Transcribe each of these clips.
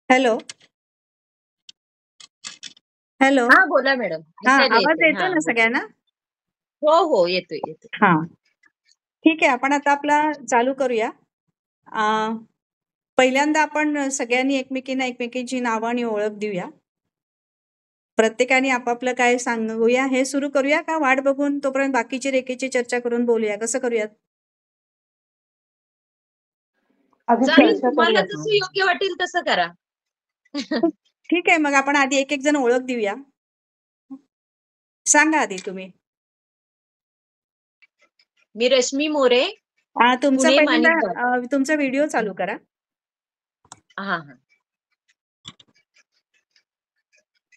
Hello. Hello. हा बोला madam, हां, ऐकायला आवाज येतंय. येतो हा ना बोला. सगळ्यांना? हो हो, येतोय येतोय. हां. ठीक आहे, आपण आता आपला चालू करूया. अ, पहिल्यांदा आपण सगळ्यांनी एकमेकींना एकमेकींची नावं आणि ओळख देऊया. प्रत्येकाने आपापलं काय सांगूया हे सुरू करूया का वाट बघून तोपर्यंत बाकीची रेखेची चर्चा करून बोलूया? कसं करूयात? आधी चालेल, चर्चा तुम्हाला करूयात जसं मॅम. योग्य वाटेल तसं करा. ठीक आहे, मग आपण आधी एक-एक जण ओळख देऊया. सांगा आधी तुम्ही. मी रश्मी मोरे, तुमचा पुणे पहिल्यांदा माणिकबाग. तुमचा व्हिडिओ चालू करा. हा हा.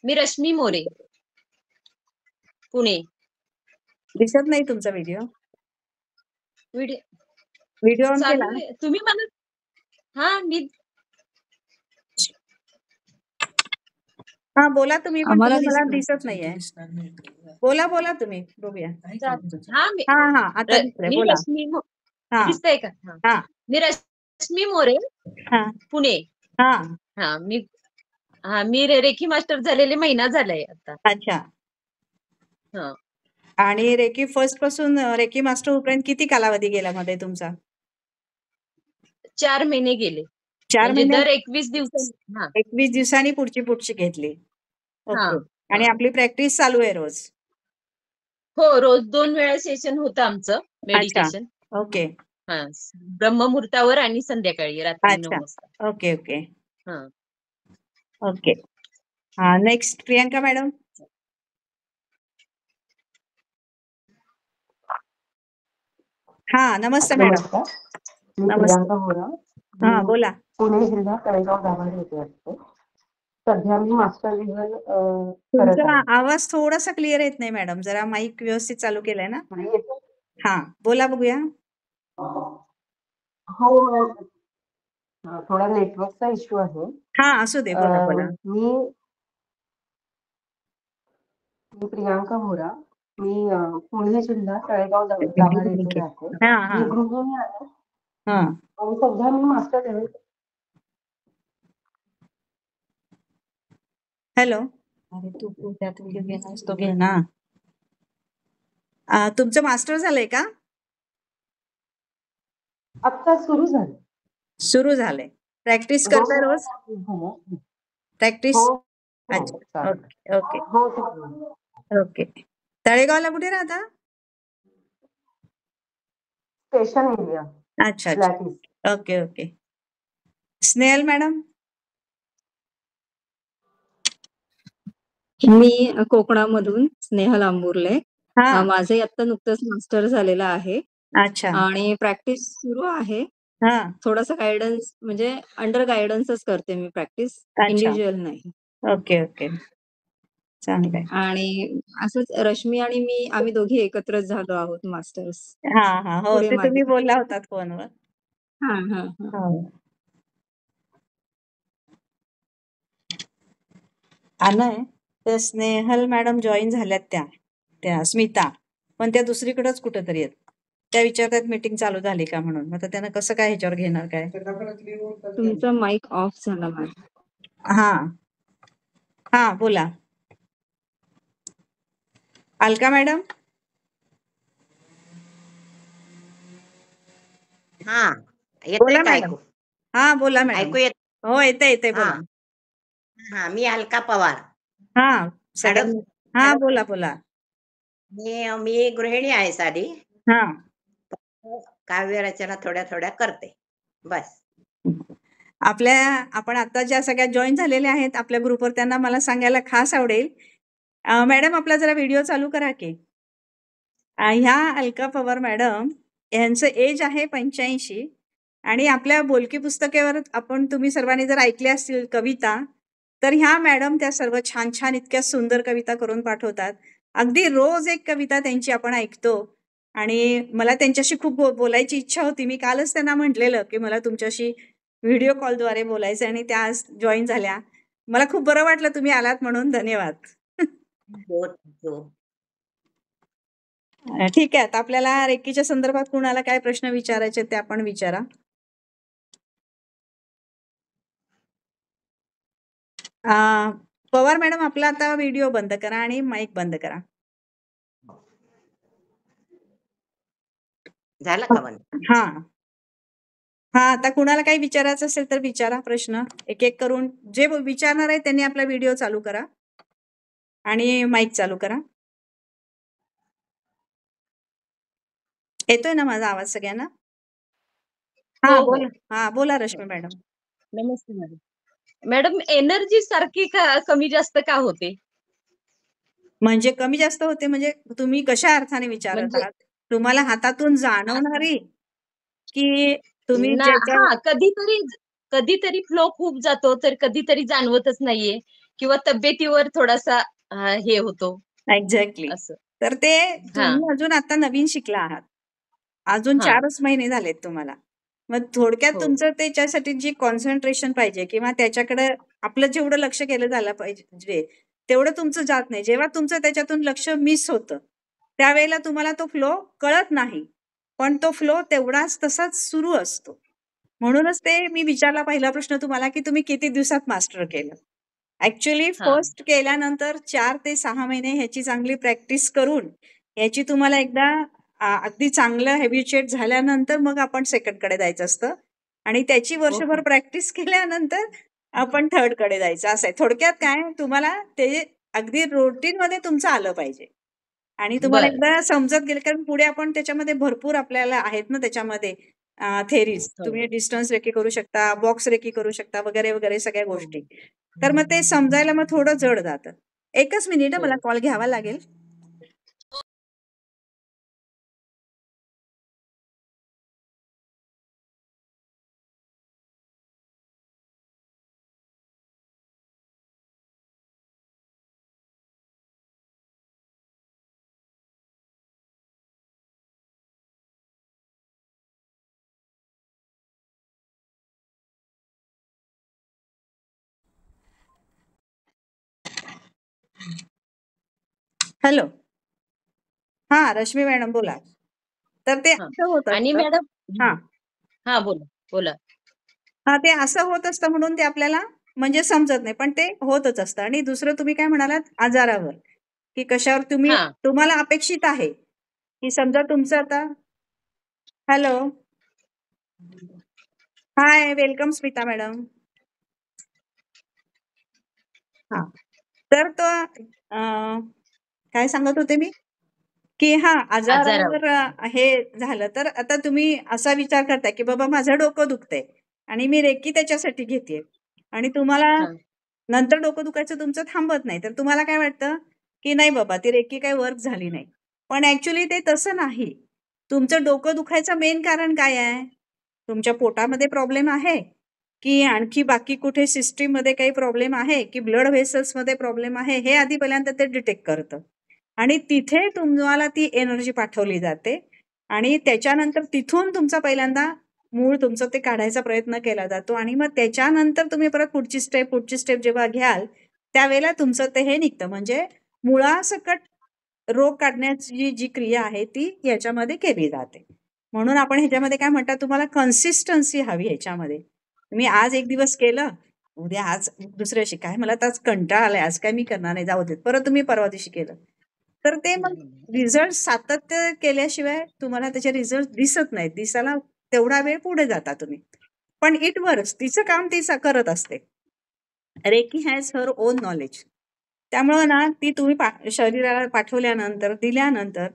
मी रश्मी मोरे, पुणे. दिसत नाही तुमचा व्हिडिओ. व्हिडिओ व्हिडिओ ऑन चालू केला? आहे. तुम्ही मला मी हां, बोला तुम्ही, पण आम्हाला तुम्ही मला दिसतंय. दिसत नाहीये. बोला, बोला तुम्ही. बघूया. हा मी हां, हां. आता दिसतंय. मी बोला. रश्मी हां, दिसतंय का? हा. हां, मी रश्मी मोरे, हां, पुणे. हां. हा मी रेखी मास्टर झालेले महिना झालाय आता. अच्छा. हा. आणि रेकी फर्स्ट पासून रेकी मास्टर होईपर्यंत किती कालावधी गेला मध्ये तुमचा? 4 महिने गेले. 4 म्हणजे महिन्यात दर 21 दिवसांनी. हा 21 दिवसांनी पुढची घेतली. हा ओके. हा. आणि आपली प्रॅक्टिस चालू आहे रोज. हो, रोज 2 वेळा सेशन होतं आमचं अच्छा. मेडिटेशन. ओके. हा, ब्रह्ममुहूर्तावर आणि संध्याकाळी रात्री 9 अच्छा. वाजता. Okay, okay. हा. ओके. हां, नेक्स्ट प्रियंका मॅडम. हां, नमस्ते मॅडम. नमस्कार, मी नमस्ते. प्रियांका होरा. हां, मी बोला. पुणे जिल्हा तळेगाव गावात येते असते. सध्या मी मास्टर लेव्हल करत तुमचा आहे. आवाज थोडासा क्लिअर येत नाही मॅडम. जरा माईक व्यवस्थित चालू केलाय ना? पुढे येतो? हां, बोला बघूया. हो मॅम. थोडा नेटवर्कचा इश्यू आहे. हां, असू दे. बोला, बोला. मी मी प्रियांका होरा. मी पुणे जिल्हा तळेगाव गावात येथे राहते. हां, मी हां. गृहिणी आहे हां. आणि सध्या मी मास्टर लेव्हल. हॅलो. अरे तू त्यात व्हिडिओ घेणारस तो घे ना. तुमचं मास्टर झालंय का? आत्ता सुरू झालं. सुरू झालंय. प्रॅक्टिस 2 करताय रोज? वेळा झालं. प्रॅक्टिस? हो, हो. अच्छा. चालेल. ओके, ओके, हो, चालेल. ओके. तळेगावला कुठे राहता? Station area. अच्छा, फ्लॅट ईस्ट. अच्छा. Okay, okay. स्नेहल मॅडम? मी कोकणामधून स्नेहल आंबुर्ले. हां. माझंही आत्ता नुकतंच मास्टर झालेलं आहे अच्छा. आणि प्रॅक्टिस सुरू आहे. हां. थोडासा गाईडन्स म्हणजे अंडर गाईडन्सच करते मी प्रॅक्टिस, अच्छा. इंडिव्हिज्युअल नाही. Okay, okay. चांगलंय. आणि असंच रश्मी आणि मी आम्ही दोघी एकत्रच झालो आहोत मास्टर्स. हां, हां. हो, पुढे ते माझे तुम्ही बोलला होतात फोनवर. हां, हां, हां. हो. आलंय. तर स्नेहल मॅडम जॉईन झाल्यात त्या स्मिता. पण त्या दुसरीकडेच कुठेतरी आहेत. त्या विचारतात मीटिंग चालू झाली का म्हणून. मग आता त्यांना कसं काय ह्याच्यावर घेणार काय? तुमचा माईक ऑफ झाला मॅम. हां. हां, बोला. अलका मॅडम? हा, येतंय बोला का मॅडम. ऐकू? हां, बोला मॅडम. ऐकू येत? हो, येतंय हा बोला. हा, मी अलका पवार. हां, हडप सगळ्यांनी हां, हडप बोला, बोला. मी गृहिणी आहे साधी. हां. काव्य रचना थोड्या थोड्या करते बस. आपण आता ज्या सगळ्या जॉईन झालेल्या आहेत आपल्या ग्रुपवर त्यांना मला सांगायला खास आवडेल. मॅडम आपला जरा व्हिडिओ चालू करा की. ह्या अलका पवार मॅडम यांचं एज आहे 85 आणि आपल्या बोलकी पुस्तकेवर तुम्ही सर्वांनी जर ऐकल्या असतील कविता, तर ह्या मॅडम त्या सर्व छान छान इतक्या सुंदर कविता करून पाठवतात. अगदी रोज एक कविता त्यांची आपण ऐकतो आणि मला त्यांच्याशी खूप बोलायची इच्छा होती. मी कालच त्यांना म्हटलेलं की मला तुमच्याशी व्हिडिओ कॉलद्वारे बोलायचं आणि त्या आज जॉईन झाल्या. मला खूप बरं वाटलं तुम्ही आलात म्हणून. धन्यवाद. हो हो. ठीक आहे. आता आपल्याला रेकीच्या संदर्भात कुणाला काय प्रश्न विचारायचे ते आपण विचारा. पवार मॅडम आपला आता व्हिडिओ बंद करा आणि माईक बंद करा. झालं का बंद? हा हा आता कुणाला काही विचारायचं असेल तर विचारा प्रश्न. एक एक करून जे विचारणार आहे त्यांनी आपला व्हिडिओ चालू करा आणि माईक चालू करा. येतोय ना माझा आवाज सगळ्यांना? हा हो हो बोला. हा बोला रश्मी मॅडम. नमस्ते मॅडम. मॅडम एनर्जी सारखी कमी जास्त का होते? म्हणजे कमी जास्त होते म्हणजे तुम्ही कशा अर्थाने विचारत म्हणजे आहात? तुम्हाला हातातून जाणवणारी की तुम्ही ज्याच्या हा कधीतरी फ्लो खूप जातो तर कधीतरी जाणवतच नाहीये किंवा तब्येतीवर थोडासा हे होतो एक्झॅक्टली. असं. तर ते हा तुम्ही अजून आता नवीन शिकला आहात. अजून हा 4च महिने झालेत तुम्हाला. मग थोडक्यात हो तुमचं त्याच्यासाठी जी कॉन्सन्ट्रेशन पाहिजे किंवा त्याच्याकडे आपलं जेवढं लक्ष केलं झालं पाहिजे तेवढं तुमचं जात नाही. जेव्हा तुमचं त्याच्यातून लक्ष मिस होतं त्यावेळेला तुम्हाला तो फ्लो कळत नाही. पण तो फ्लो तेवढाच तसाच सुरू असतो. म्हणूनच ते मी विचारला पहिला प्रश्न तुम्हाला की तुम्ही किती दिवसात मास्टर केलं? ॲक्चुअली हा फर्स्ट केल्यानंतर 4 ते 6 महिने ह्याची चांगली प्रॅक्टिस करून ह्याची तुम्हाला एकदा अगदी चांगलं हॅबिच्युएट झाल्यानंतर मग आपण सेकंडकडे जायचं असतं आणि त्याची वर्षभर ओके प्रॅक्टिस केल्यानंतर आपण थर्डकडे जायचं असं आहे. थोडक्यात काय तुम्हाला ते अगदी रूटीनमध्ये तुमचं आलं पाहिजे आणि तुम्हाला बर एकदा समजत गेलं कारण पुढे आपण त्याच्यामध्ये भरपूर आपल्याला आहेत ना त्याच्यामध्ये थेरीज. हो तुम्ही डिस्टन्स रेकी करू शकता, बॉक्स रेकी करू शकता वगैरे, वगैरे सगळ्या हो गोष्टी. तर मग ते समजायला मग थोडं जड जातं. एकच मिनिट हो मला कॉल घ्यावा लागेल. हॅलो. हां, रश्मी मॅडम बोला. तर ते हा असं होत आणि असतं. मॅडम हां. हा बोला बोला. हां, ते असं होत असतं म्हणून ते आपल्याला म्हणजे समजत नाही. पण ते होतच असतं आणि दुसरं तुम्ही काय म्हणालात आजारावर, की कशावर हा तुम्हाला अपेक्षित आहे, की समजा तुमचं आता हॅलो. हाय, वेलकम स्मिता मॅडम. हां. तर तो काय सांगत होते मी? की हां, आजारावर आजारावर हे झालं तर आता तुम्ही असा विचार करताय, की बाबा माझं डोकं दुखतंय आणि मी रेकी त्याच्यासाठी घेतेय आणि तुम्हाला हा नंतर डोकं दुखायचं तुमचं थांबत नाही. तर तुम्हाला काय वाटतं, की नाही बाबा ती रेकी काही वर्क झाली नाही. पण ॲक्चुअली ते तसं नाही. तुमचं डोकं दुखायचं मेन कारण काय आहे? तुमच्या पोटामध्ये प्रॉब्लेम आहे, की आणखी बाकी कुठे सिस्टममध्ये काही प्रॉब्लेम आहे, की ब्लड व्हेसल्समध्ये प्रॉब्लेम आहे, हे आधी पहिल्यांदा ते डिटेक्ट करतं. आणि तिथे तुम्हाला ती एनर्जी पाठवली जाते आणि त्याच्यानंतर तिथून तुमचा पहिल्यांदा मूळ तुमचं ते काढायचा प्रयत्न केला जातो आणि मग त्याच्यानंतर तुम्ही परत पुढची स्टेप जेव्हा घ्याल, त्यावेळेला तुमचं ते हे निघतं. म्हणजे मुळासकट रोग काढण्याची जी क्रिया आहे ती याच्यामध्ये केली जाते. म्हणून आपण ह्याच्यामध्ये काय म्हणतात तुम्हाला कन्सिस्टन्सी हवी ह्याच्यामध्ये. तुम्ही आज एक दिवस केलं, उद्या आज दुसऱ्या दिवशी काय मला तर आज कंटाळा आलाय, आज काय मी करणार नाही, जाऊ देत. परत तुम्ही परवा दिवशी केलं. तर ते मग रिझल्ट सातत्य केल्याशिवाय तुम्हाला त्याचे रिझल्ट दिसत नाहीत. दिसायला तेवढा वेळ पुढे जाता तुम्ही. पण इट वर्क्स. तिचं काम ती करत असते. Reiki has her own knowledge. त्यामुळं ना ती तुम्ही शरीराला पाठवल्यानंतर, दिल्यानंतर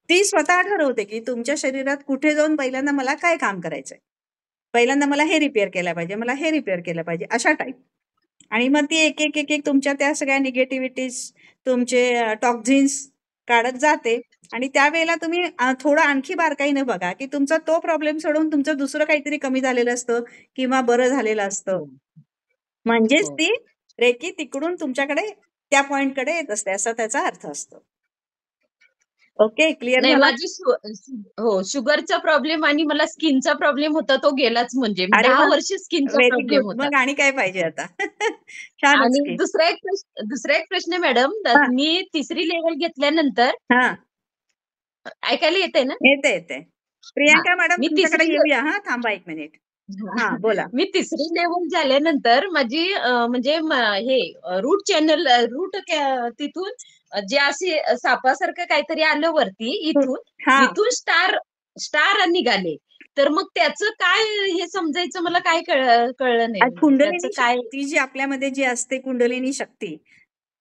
ती स्वतः ठरवते, की तुमच्या शरीरात कुठे जाऊन पहिल्यांदा मला काय काम करायचंय. पहिल्यांदा मला हे रिपेअर केलं पाहिजे, मला हे रिपेअर केलं पाहिजे, अशा टाईप. आणि मग ती एक तुमच्या त्या सगळ्या निगेटिव्हिटीज, तुमचे टॉक्झिन्स काढत जाते आणि त्यावेळेला तुम्ही थोडं आणखी बारकाईनं बघा, की तुमचा तो प्रॉब्लेम सोडून तुमचं दुसरं काहीतरी कमी झालेलं असतं किंवा बरं झालेलं असतं. हो म्हणजेच हो ती रेकी तिकडून तुमच्याकडे त्या पॉइंटकडे येत असते, असा त्याचा अर्थ असतो. ओके, क्लिअर नाही झाला? माझी हो शुगरचा प्रॉब्लेम आणि मला स्किनचा प्रॉब्लेम होता तो गेलाच म्हणजे अरे 10 वाह! वर्ष स्किनचा व्हेरी प्रॉब्लेम गुड. होता. मग आणि काय पाहिजे आता? छानच आणि की. दुसरा एक प्रश्न मॅडम हां, मी 3री लेवल घेतल्यानंतर हां. ऐकायला येते ना? येते. हा प्रियांका मॅडम मी तुमच्याकडे 3री येऊया हां, थांबा 1 मिनिट. हा बोला. मी 3री लेव्हल झाल्यानंतर माझी म्हणजे हे रूट चॅनल तिथून जे असे सापासारखं काहीतरी आलं वरती हा इथून स्टार निघाले. तर मग त्याचं काय हे समजायचं मला काय कळलं नाही. म्हणजे त्याचं कुंडलिनी काय शक्ती जी आपल्यामध्ये जी असते, कुंडलिनी शक्ती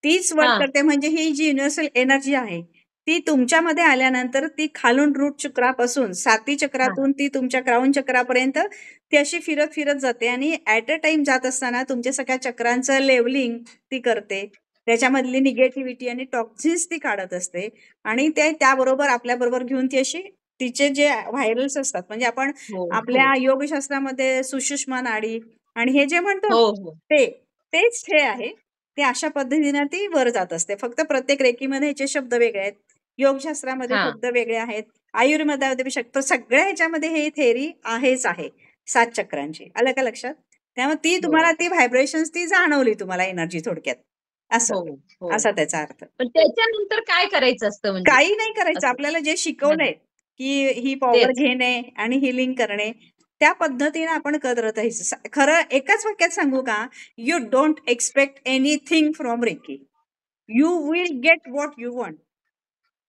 तीच वर्क हा करते. म्हणजे ही जी युनिव्हर्सल एनर्जी आहे ती तुमच्यामध्ये आल्यानंतर ती खालून रूट चक्रापासून 7 चक्रातून ती तुमच्या क्राऊन चक्रापर्यंत ती अशी फिरत फिरत जाते आणि ऍट अ टाइम जात असताना तुमच्या सगळ्या चक्रांचं लेवलिंग ती करते. त्याच्यामधली निगेटिव्हिटी आणि टॉक्झिन्स ती काढत असते आणि ते त्याबरोबर आपल्याबरोबर घेऊन ती अशी तिचे जे व्हायरल्स असतात म्हणजे आपण हो हो आपल्या योगशास्त्रामध्ये सुषुम्ना नाडी आणि हे जे म्हणतो हो ना हो तेच हे आहे. ते अशा पद्धतीने ती वर जात असते. फक्त प्रत्येक रेकीमध्ये ह्याचे शब्द वेगळे आहेत. योगशास्त्रामध्ये हा शब्द वेगळे आहेत. आयुर्वेदामध्ये शब्द सगळ्या ह्याच्यामध्ये हे थेअरी आहे 7 चक्रांची. आलं का लक्षात? त्यामुळे ती हो तुम्हाला ती व्हायब्रेशन्स ती जाणवली तुम्हाला एनर्जी थोडक्यात. असं. हो हो असा त्याचा अर्थ. पण त्याच्यानंतर काय करायचं असतं म्हणजे काही नाही करायचं. असं आपल्याला जे म्हणजे शिकवलंय, की ही पॉवर तेच घेणे आणि हीलिंग करणे, त्या पद्धतीने आपण करत राहायचं. खरं एकाच वाक्यात सांगू का? You don't expect anything from reiki. You will get what you want.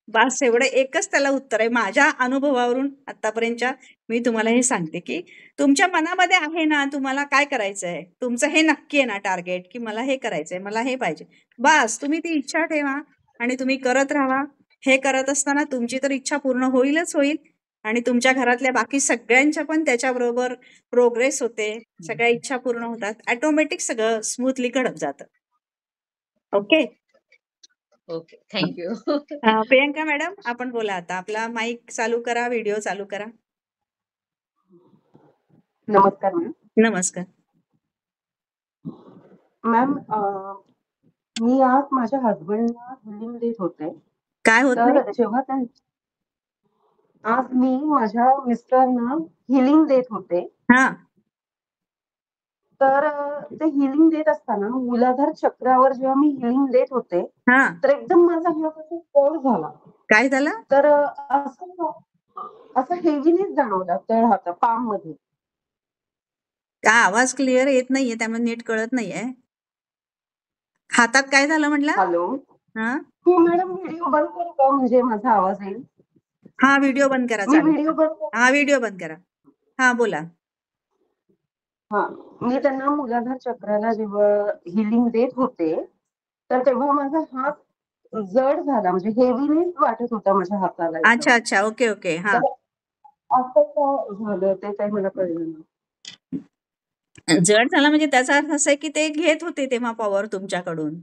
बस एवढं एकच त्याला उत्तर आहे. माझ्या अनुभवावरून आतापर्यंतच्या मी तुम्हाला हे सांगते, की तुमच्या मनामध्ये आहे ना, तुम्हाला काय करायचंय? तुमचं हे नक्की आहे ना टार्गेट, की मला हे करायचंय, मला हे पाहिजे. बस तुम्ही ती इच्छा ठेवा आणि तुम्ही करत राहा. हे करत असताना तुमची तर इच्छा पूर्ण होईलच होईल आणि तुमच्या घरातल्या बाकी सगळ्यांच्या पण त्याच्याबरोबर प्रोग्रेस होते. सगळ्या इच्छा पूर्ण होतात. ऑटोमॅटिक सगळं स्मूथली घडत जातं. Okay. Okay thank you. Priyanka madam आपण बोला आता. आपला माईक चालू करा, व्हिडिओ चालू करा. नमस्कार मॅम. नमस्कार. मॅम मी आज माझ्या हसबंडला हिलिंग देत होते. काय होत नाही? तर जेव्हा आज मी माझ्या मिस्टरना हिलिंग देत होते. हा तर ते हिलिंग देत असताना मूलाधार चक्रावर जेव्हा मी हिलिंग देत होते हा तर एकदम माझा हात असा जड झाला. काय झालं? तर असं हेवीनेस जाणवला तळ हाता पाम मध्ये. का आवाज क्लिअर येत नाहीये त्यामुळे नीट कळत नाहीये. हातात काय झालं म्हटलं? हॅलो. हा हो मॅडम व्हिडिओ बंद करू का म्हणजे माझा आवाज येईल? हा व्हिडिओ बंद करा. मी चालेल. व्हिडिओ बंद करू? हा व्हिडिओ बंद करा. हा बोला. हा मी त्यांना मूलाधार चक्राला जेव्हा हिलिंग देत होते तर तेव्हा माझा हात जड झाला म्हणजे हेवीनेस वाटत होता माझ्या हाताला एकदम. अच्छा अच्छा. Okay okay. हा तर असं का झालं ते काही मला कळलं नाही. जड झाला म्हणजे त्याचा अर्थ असा आहे की ते घेत होते तेव्हा पॉवर तुमच्याकडून,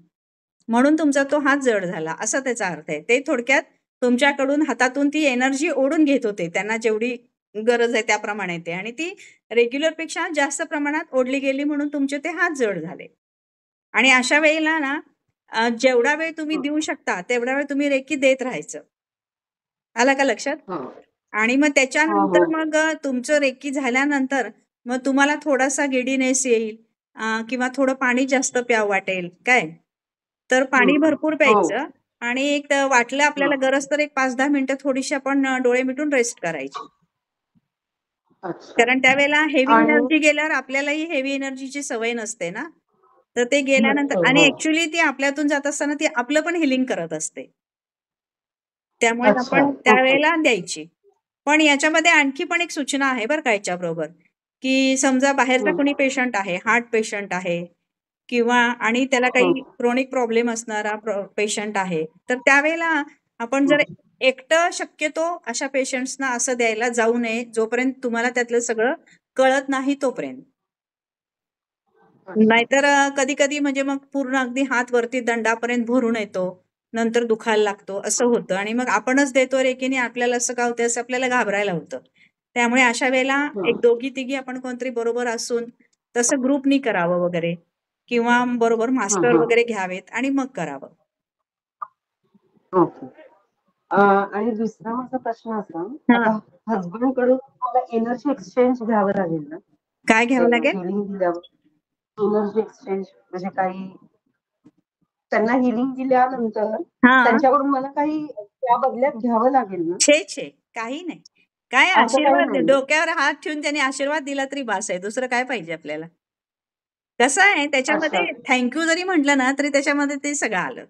म्हणून तुमचा तो हात जड झाला असा त्याचा अर्थ आहे. ते थोडक्यात तुमच्याकडून हातातून ती एनर्जी ओढून घेत होते. त्यांना जेवढी गरज आहे त्याप्रमाणे ते आणि ती रेग्युलर पेक्षा जास्त प्रमाणात ओढली गेली म्हणून तुमचे ते हात जड झाले. आणि अशा वेळेला ना जेवढा वेळ तुम्ही देऊ शकता तेवढा वेळ तुम्ही रेकी देत राहायचं. आला का लक्षात? हा. आणि मग हो त्याच्यानंतर हो. मग तुमचं रेकी झाल्यानंतर मग तुम्हाला थोडासा गिडीनेस येईल किंवा थोडं पाणी जास्त प्यावं वाटेल काय. तर पाणी भरपूर हो. प्यायचं आणि एक वाटलं आपल्याला हा. गरज तर एक 5-10 मिनिटं थोडीशी आपण डोळे मिटून रेस्ट करायची. अच्छा. कारण त्यावेळेला हेवी आणि एनर्जी गेल्यावर आपल्यालाही हेवी एनर्जीची सवय नसते ना. तर ते गेल्यानंतर नसते. आणि हो. ऍक्च्युली ती आपल्यातून जात असताना ती आपलं पण हिलिंग करत असते. त्यामुळे अच्छा. आपण ओके. त्यावेळेला द्यायची. पण याच्यामध्ये आणखी पण एक सूचना आहे बरं का याच्याबरोबर, की समजा बाहेरचा कोणी पेशंट आहे, हार्ट पेशंट आहे किंवा आणि त्याला काही क्रोनिक प्रॉब्लेम असणारा पेशंट आहे. तर त्यावेळेला आपण जर एकटं शक्यतो अशा पेशंट्सना असं द्यायला जाऊ नये, जोपर्यंत तुम्हाला त्यातलं सगळं कळत नाही तोपर्यंत. अच्छा. नाहीतर कधी-कधी म्हणजे मग पूर्ण अगदी हात वरती दंडापर्यंत भरून येतो. नंतर दुखायला लागतो, असं होतं आणि मग आपणच देतो रेकीने आपल्याला असं का होतं, असं आपल्याला घाबरायला होतं. त्यामुळे अशा वेळेला एक दोघी-तिघी आपण कोणतरी बरोबर असून तसं ग्रुपनी करावं वगैरे किंवा बरोबर मास्टर वगैरे घ्यावेत आणि मग करावं. ओके. आणि दुसरा माझा प्रश्न असा, हां. आता हसबंड कडून मला एनर्जी एक्सचेंज घ्यावं लागेल ना? काय घ्यावं लागेल? हिलिंग दिल्यावर एनर्जी एक्सचेंज म्हणजे काही त्यांना हिलिंग दिल्यानंतर हां. त्यांच्याकडून मला काही त्या बदल्यात घ्यावं लागेल ना? छे! काही नाही. काय असं काही आशीर्वाद नाहीये. डोक्यावर हात ठेवून त्यांनी आशीर्वाद दिला तरी बास आहे. दुसरं काय पाहिजे आपल्याला? कसं आहे त्याच्यामध्ये अच्छा. थँक जरी म्हटलं ना तरी त्याच्यामध्ये ते सगळं आलं.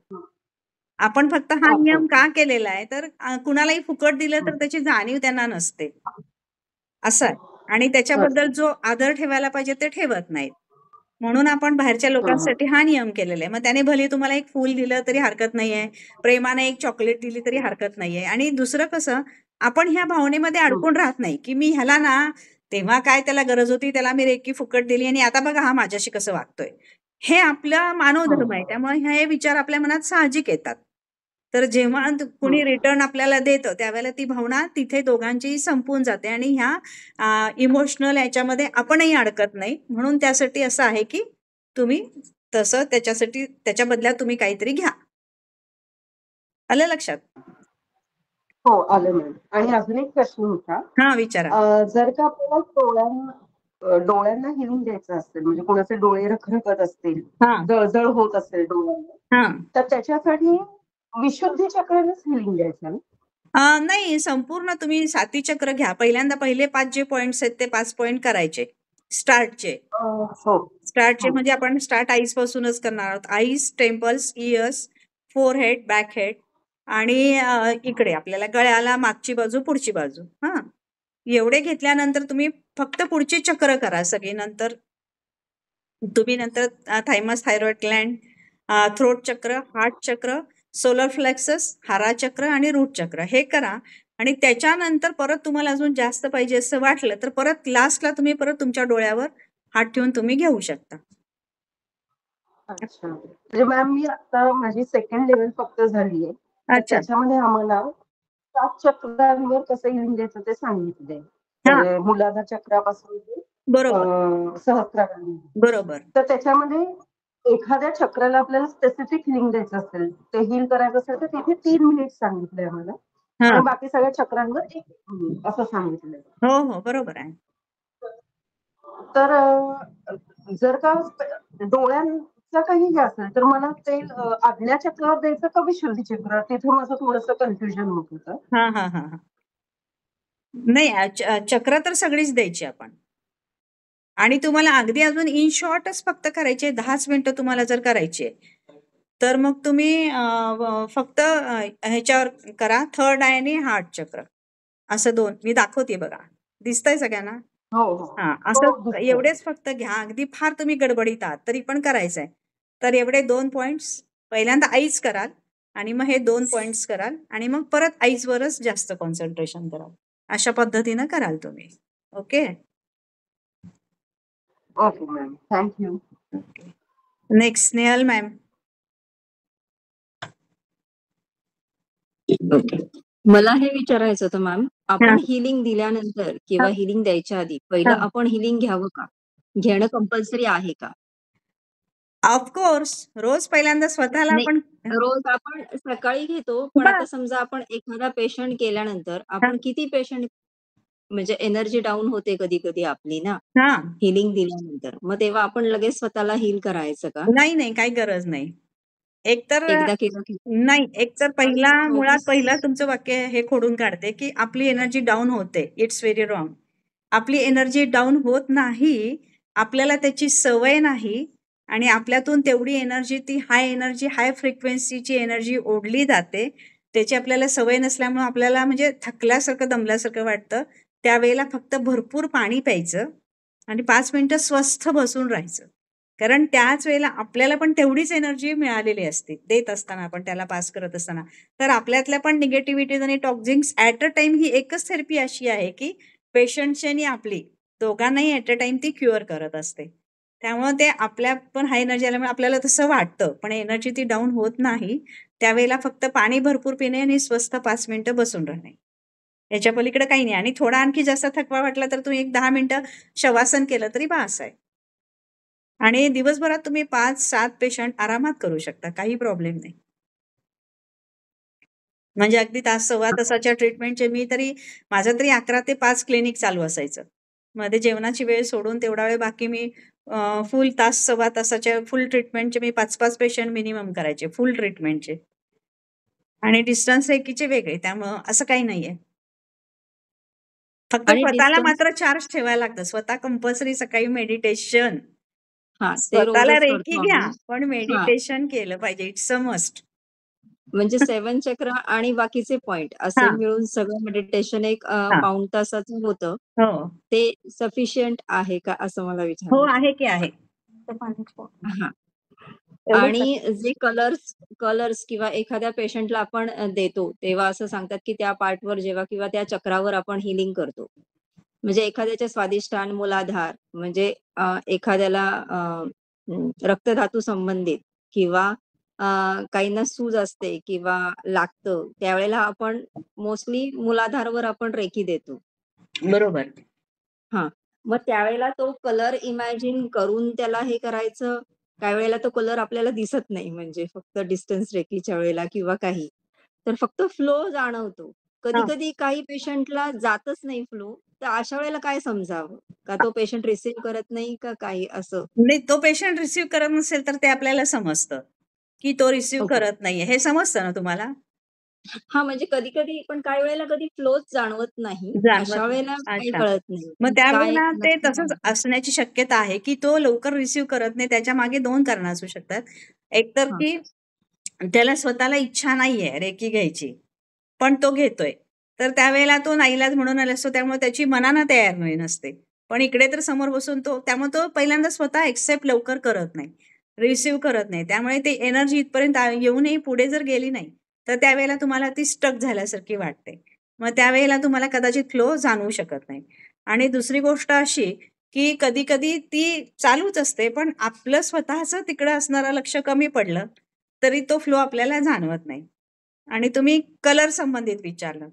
आपण फक्त हा अच्छा. नियम का केलेला आहे तर कुणालाही फुकट दिलं तर त्याची जाणीव त्यांना नसते. असं आहे. आणि त्याच्याबद्दल अच्छा. जो आदर ठेवायला पाहिजे ते ठेवत नाहीत. म्हणून आपण बाहेरच्या हं, हं. लोकांसाठी हा नियम केलेला आहे. मग त्याने भले तुम्हाला एक फूल दिलं तरी हरकत नाहीये. प्रेमाने एक चॉकलेट दिली तरी हरकत नाहीये. आणि दुसरं कसं आपण ह्या भावनेमध्ये हं. अडकून राहत नाही, की मी ह्याला ना तेव्हा काय त्याला गरज होती, त्याला मी रेकी फुकट दिली आणि आता बघा हा माझ्याशी कसं वागतोय. हे आपला मानव धर्म आहे. हं. त्यामुळे हे विचार आपल्या मनात साहजिक येतात. तर जेव्हा कुणी हं. रिटर्न आपल्याला देतं त्यावेळेला ती भावना तिथे दोघांचीही संपून जाते आणि ह्या इमोशनल याच्यामध्ये आपणही अडकत नाही. म्हणून त्यासाठी असं आहे, की तुम्ही तसं त्याच्यासाठी त्याच्या बदल्यात तुम्ही काहीतरी घ्या. आलं लक्षात? हो, आलं मॅम. आणि अजून एक प्रश्न होता. हां, विचारा. जर का आपल्याला डोळ्यांना हिलिंग द्यायचं असेल, म्हणजे कोणाचे डोळे रखरखत असतील, हां, जळजळ होत असेल डोळ्यांना, हां. तर त्याच्यासाठी विशुद्धी चक्रनेच हिलिंग द्यायचं ना? नाही संपूर्ण तुम्ही सातीचक्र घ्या. पहिल्यांदा पहिले 5 जे पॉइंट्स आहेत ते 5 पॉइंट करायचे. स्टार्टचे. हो. स्टार्टचे हं. म्हणजे आपण स्टार्ट आईज पासूनच करणार आहोत. आईज, टेम्पल्स, इयर्स, फोरहेड, बॅकहेड आणि इकडे आपल्याला गळ्याला मागची बाजू, पुढची बाजू. हां. एवढे घेतल्यानंतर तुम्ही फक्त पुढची चक्र करा सगळी. नंतर तुम्ही नंतर थायमस, थायरॉइड ग्लँड, थ्रोट चक्र, हार्ट चक्र, सोलर फ्लेक्सस, हारा चक्र आणि रूट चक्र हे करा. आणि त्याच्यानंतर परत तुम्हाला अजून जास्त पाहिजे असं वाटलं तर परत लास्टला तुम्ही परत तुमच्या डोळ्यावर हात ठेवून तुम्ही घेऊ शकता. अच्छा. म्हणजे मॅम मी आता माझी सेकंड लेव्हल फक्त झालीये. तर अच्छा. त्याच्यामध्ये आम्हाला 7 चक्रांवर कसं हिलिंग द्यायचं ते सांगितलंय. हां, म्हणजे मूलाधार चक्रापासून ते बरोबर, सहस्रार. बरोबर. तर त्याच्यामध्ये एखाद्या चक्राला आपल्याला स्पेसिफिक हिलिंग द्यायचं असेल, ते हील करायचं असेल तर तिथे 3 मिनिट सांगितलंय आम्हाला. हां. आणि बाकी सगळ्या चक्रांवर 1 मिनिट असं सांगितलंय. हो, हो. बरोबर आहे. तर जर का डोळ्यांचं काही हे असेल तर मला ते आज्ञा चक्रावर द्यायचं का विशुद्धी चक्र? तिथे माझं थोडंसं कन्फ्युजन होत होतं. हां, हां, हां, हां. नाही चक्र तर सगळीच द्यायची आपण. आणि तुम्हाला अगदी अजून इन शॉर्टच फक्त करायचे 10च मिनिटं तुम्हाला जर करायची आहे. तर मग तुम्ही फक्त ह्याच्यावर करा थर्ड आय आणि हार्ट चक्र. असं 2 मी दाखवते बघा. दिसतंय सगळ्यांना? हो, हो. हां, हो, असं दिसतंय. एवढेच फक्त घ्या. अगदी फार तुम्ही गडबडीत आहात तरी पण करायचंय. तर एवढे 2 पॉइंट्स पहिल्यांदा आईज कराल आणि मग हे 2 पॉइंट्स कराल आणि मग परत आईजवरच जास्त कॉन्सन्ट्रेशन कराल. अशा पद्धतीनं कराल तुम्ही. Okay? Okay ma'am. Thank you. Okay. Next Snehal ma'am. Okay. मला हे विचारायचं होतं मॅम, आपण हां, हिलिंग दिल्यानंतर किंवा हां, हिलिंग द्यायच्या आधी पहिलं हां. आपण हिलिंग घ्यावं का? घेणं कंपल्सरी आहे का? ऑफकोर्स रोज पहिल्यांदा स्वतःला नाही, आपण रोज आपण सकाळी घेतो, पण आता बस. समजा आपण एखादा पेशंट केल्यानंतर हां, आपण किती पेशंट म्हणजे एनर्जी डाऊन होते कधी-कधी आपली ना, हां. हिलिंग दिल्यानंतर. मग तेव्हा आपण लगेच स्वतःला हील करायचं का? नाही, नाही काही गरज नाही. एकतर एकदा केलं की नाही, एकतर सकाळी मुळात 24 पहिला तुमचं वाक्य हे खोडून काढते, की आपली एनर्जी डाउन होते. It's very wrong. आपली एनर्जी डाउन होत नाही. आपल्याला त्याची सवय नाही आणि आपल्यातून तेवढी एनर्जी ती हाय फ्रिक्वेन्सीची एनर्जी ओढली जाते. त्याची आपल्याला सवय नसल्यामुळे आपल्याला म्हणजे थकल्यासारखं, दमल्यासारखं वाटतं. त्यावेळेला फक्त भरपूर पाणी प्यायचं आणि 5 मिनिटं स्वस्थ बसून राहायचं. कारण त्याच वेळेला आपल्याला पण तेवढीच एनर्जी मिळालेली असते, देत असताना आपण त्याला पास करत असताना. तर आपल्यातल्या पण निगेटिव्हिटीज आणि टॉक्झिन्स ॲट अ टाईम ही एकच थेरपी अशी आहे, की पेशंटची आणि आपली दोघांनाही ॲट अ टाईम ती क्युअर करत असते. त्यामुळे ते आपल्या पण हाय एनर्जी आल्यामुळे आपल्याला तसं वाटतं, पण एनर्जी ती डाऊन होत नाही. त्यावेळेला फक्त पाणी भरपूर पिणे आणि स्वस्थ 5 मिनिटं बसून राहणे. याच्या पलीकडे काही नाही आणि थोडा आणखी जास्त थकवा वाटला तर तुम्ही एक 10 मिनिटं शवासन केलं तरी बास आहे. आणि दिवसभरात तुम्ही 5-7 पेशंट आरामात करू शकता. काही प्रॉब्लेम नाही. म्हणजे अगदी तास, सव्वा तासाच्या ट्रीटमेंटचे माझं तरी 11 ते 5 क्लिनिक चालू असायचं. मध्ये जेवणाची वेळ सोडून तेवढा वेळ बाकी मी फुल तास, सव्वा तासाच्या फुल ट्रीटमेंटचे मी 5-5 पेशंट मिनिमम करायचे, फुल ट्रीटमेंटचे. आणि डिस्टन्स रेकीचे वेगळे. त्यामुळं असं काही नाहीये. फक्त आणि स्वतःला डिस्टन्स मात्र चार्ज ठेवायला लागतं. स्वतः कंपल्सरी सकाळी मेडिटेशन. हां, ते स्वतःला रोजच रेकी करतो घ्या, आम्ही. पण हां, मेडिटेशन केलं पाहिजे. It's a must. म्हणजे 7 चक्र आणि बाकीचे पॉइंट असे हां, मिळून सगळं मेडिटेशन एक हां. पाऊण तासाचं होतं. हो. ते सफिशियंट आहे का असं मला हो, विचारायचं आहे की आहे. हां. एवढंच आणि जे कलर्स किंवा एखाद्या पेशंटला आपण देतो, तेव्हा असं सांगतात, की त्या पार्टवर जेव्हा किंवा त्या चक्रावर आपण हीलिंग करतो. म्हणजे एखाद्याच्या स्वादिष्टान, मूलाधार म्हणजे एखाद्याला रक्तधातू संबंधित किंवा अ, काहींना सूज असते किंवा लागतं, त्यावेळेला आपण मोस्टली मूलाधारवर आपण रेकी देतो. बरोबर. हां. मग त्यावेळेला तो कलर इमॅजिन करून त्याला हे करायचं, काही वेळेला तो कलर आपल्याला दिसत नाही म्हणजे फक्त डिस्टन्स रेकीच्या वेळेला किंवा काही. तर फक्त फ्लो जाणवतो. हां. कधी-कधी काही पेशंटला जातच नाही फ्लो, तर अशा वेळेला काय समजावं? का तो पेशंट रिसीव्ह करत नाही का काही असं? नाही, तो पेशंट रिसीव्ह करत नसेल तर ते आपल्याला समजतं, की तो रिसीव्ह ओके. करत नाहीये. हे समजतं ना तुम्हाला? हां, म्हणजे कधी-कधी पण काही वेळेला कधी फ्लोच जाणवत नाही. जाणवत अशा नाही. वेळेला काही अच्छा. कळत नाही. मग काय त्यावेळेला ते नक्की तसंच सांगता? असण्याची शक्यता आहे, की तो लवकर रिसीव्ह करत नाही. त्याच्यामागे 2 कारणं असू शकतात. एकतर हां, की त्याला स्वतःला इच्छा नाहीये रेकी घ्यायची, पण तो घेतोय. तर त्यावेळेला तो नाईलाज म्हणून आला असतो, त्यामुळे त्याची मनानं तयारी नसते. पण इकडे तर समोर बसून त्यामुळे तो पहिल्यांदा स्वतः एक्सेप्ट लवकर करत नाही, रिसीव्ह करत नाही. त्यामुळे ते एनर्जी इथपर्यंत येऊनही पुढे जर गेली नाही, तर त्यावेळेला तुम्हाला ती स्टक झाल्यासारखी वाटते. मग त्यावेळेला तुम्हाला कदाचित फ्लो जाणवू शकत नाही. आणि दुसरी गोष्ट अशी, की कधी-कधी ती चालूच असते, पण आपलं स्वतःचं तिकडं असणारं लक्ष कमी पडलं, तरी तो फ्लो आपल्याला जाणवत नाही. आणि तुम्ही कलर संबंधित विचारलं.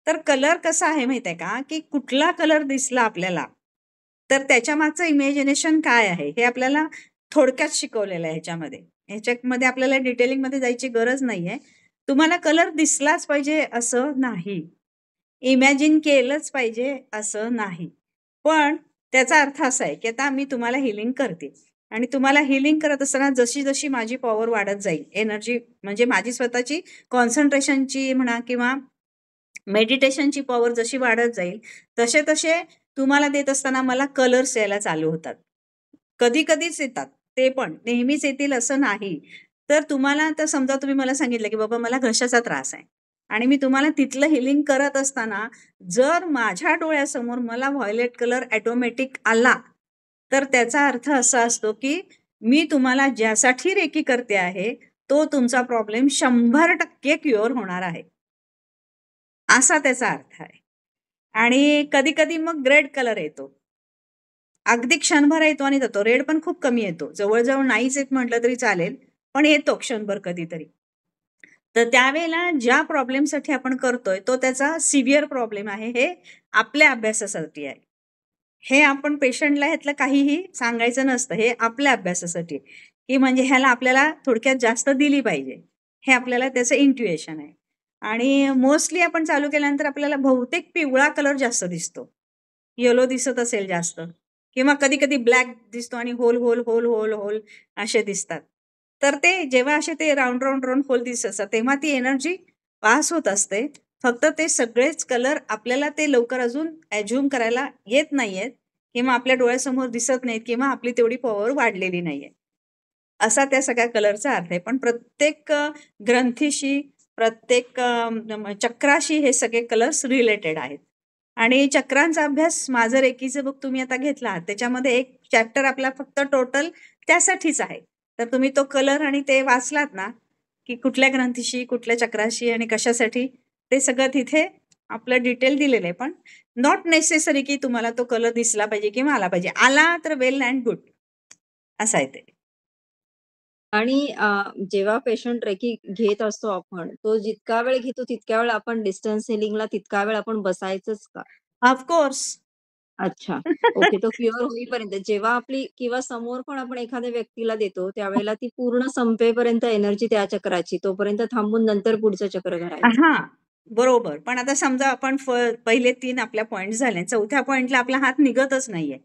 तर कलर कसा आहे माहिती आहे का, की कुठला कलर दिसला आपल्याला, तर त्याच्यामागचं इमॅजिनेशन काय आहे, हे आपल्याला थोडक्यात शिकवलेलं आहे ह्याच्यामध्ये. ह्याच्यामध्ये आपल्याला डिटेलिंगमध्ये जायची गरज नाहीये. तुम्हाला कलर दिसलाच पाहिजे असं नाही. इमॅजिन केलंच पाहिजे असं नाही. पण त्याचा अर्थ असा आहे, की आता मी तुम्हाला हीलिंग करते आणि तुम्हाला हीलिंग करत असताना जशी-जशी माझी पॉवर वाढत जाईल, एनर्जी म्हणजे माझी स्वतःची कॉन्सन्ट्रेशनची म्हणा किंवा मेडिटेशनची पॉवर जशी वाढत जाईल, तसे-तसे तुम्हाला देत असताना मला कलर्स यायला चालू होतात. कधी-कधीच येतात, ते पण नेहमीच येतील असं नाही. तर तुम्हाला आता समजा तुम्ही मला सांगितलं, की बाबा मला घशाचा त्रास आहे आणि मी तुम्हाला तिथलं हीलिंग करत असताना जर माझ्या डोळ्यासमोर मला व्हायोलेट कलर ऑटोमॅटिक आला, तर त्याचा अर्थ असा असतो, की मी तुम्हाला ज्यासाठी रेकी करते आहे, तो तुमचा प्रॉब्लेम 100% क्युअर होणार आहे. असा त्याचा अर्थ आहे. आणि कधी-कधी मग रेड कलर येतो. अगदी क्षणभर येतो आणि जातो. रेड पण खूप कमी येतो. जवळ-जवळ नाहीच येत म्हटलं तरी चालेल, पण येतो क्षणभर कधीतरी. तर त्यावेळेला ज्या प्रॉब्लेमसाठी आपण करतोय, तो त्याचा सिव्हिअर प्रॉब्लेम आहे. हे आपल्या अभ्यासासाठी आहे. हे आपण पेशंटला ह्यातलं काहीही सांगायचं नसतं. हे आपल्या अभ्यासासाठी आहे, की म्हणजे ह्याला आपल्याला थोडक्यात जास्त दिली पाहिजे. हे आपल्याला त्याचं इंट्युएशन आहे. आणि मोस्टली आपण चालू केल्यानंतर आपल्याला बहुतेक पिवळा कलर जास्त दिसतो. येलो दिसत असेल जास्त किंवा कधी-कधी ब्लॅक दिसतो आणि hole, hole, hole, hole, hole असे दिसतात. तर ते जेव्हा असे ते राउंड, राउंड, राउंड होल दिसत असतात, तेव्हा ती एनर्जी पास होत असते. फक्त ते सगळेच कलर आपल्याला ते लवकर अजून अझ्युम करायला येत नाहीयेत किंवा आपल्या डोळ्यासमोर दिसत नाहीत किंवा आपली तेवढी पॉवर वाढलेली नाहीये. असा त्या सगळ्या कलरचा अर्थ आहे. पण प्रत्येक ग्रंथीशी, प्रत्येक चक्राशी हे सगळे कलर्स रिलेटेड आहेत. आणि चक्रांचा अभ्यास माझं रेकीचं बुक तुम्ही आता घेतला आहात, त्याच्यामध्ये एक चॅप्टर आपला फक्त टोटल त्यासाठीच आहे. तर तुम्ही तो कलर आणि ते वाचलात ना, की कुठल्या ग्रंथीशी, कुठल्या चक्राशी आणि कशासाठी, ते सगळं तिथे आपलं डिटेल दिलेलं आहे. पण नॉट नेसेसरी की तुम्हाला तो कलर दिसला पाहिजे किंवा आला पाहिजे. आला तर वेल अँड गुड असं आहे ते. आणि जेव्हा पेशंट रेकी घेत असतो आपण, तो जितका वेळ घेतो तितक्या वेळ आपण डिस्टन्स हीलिंगला तितका वेळ आपण बसायचंच का? Of course. अच्छा. ओके. तो क्युअर होईपर्यंत जेव्हा आपली किंवा समोर पण आपण एखाद्या व्यक्तीला देतो, त्यावेळेला ती पूर्ण संपेपर्यंत एनर्जी त्या चक्राची, तोपर्यंत थांबून नंतर पुढचं चक्र करायचं. हां, बरोबर. पण आता समजा आपण पहिले 3 आपल्या पॉइंट्स झाले. चौथ्या पॉइंटला आपला हात निघतच नाहीये.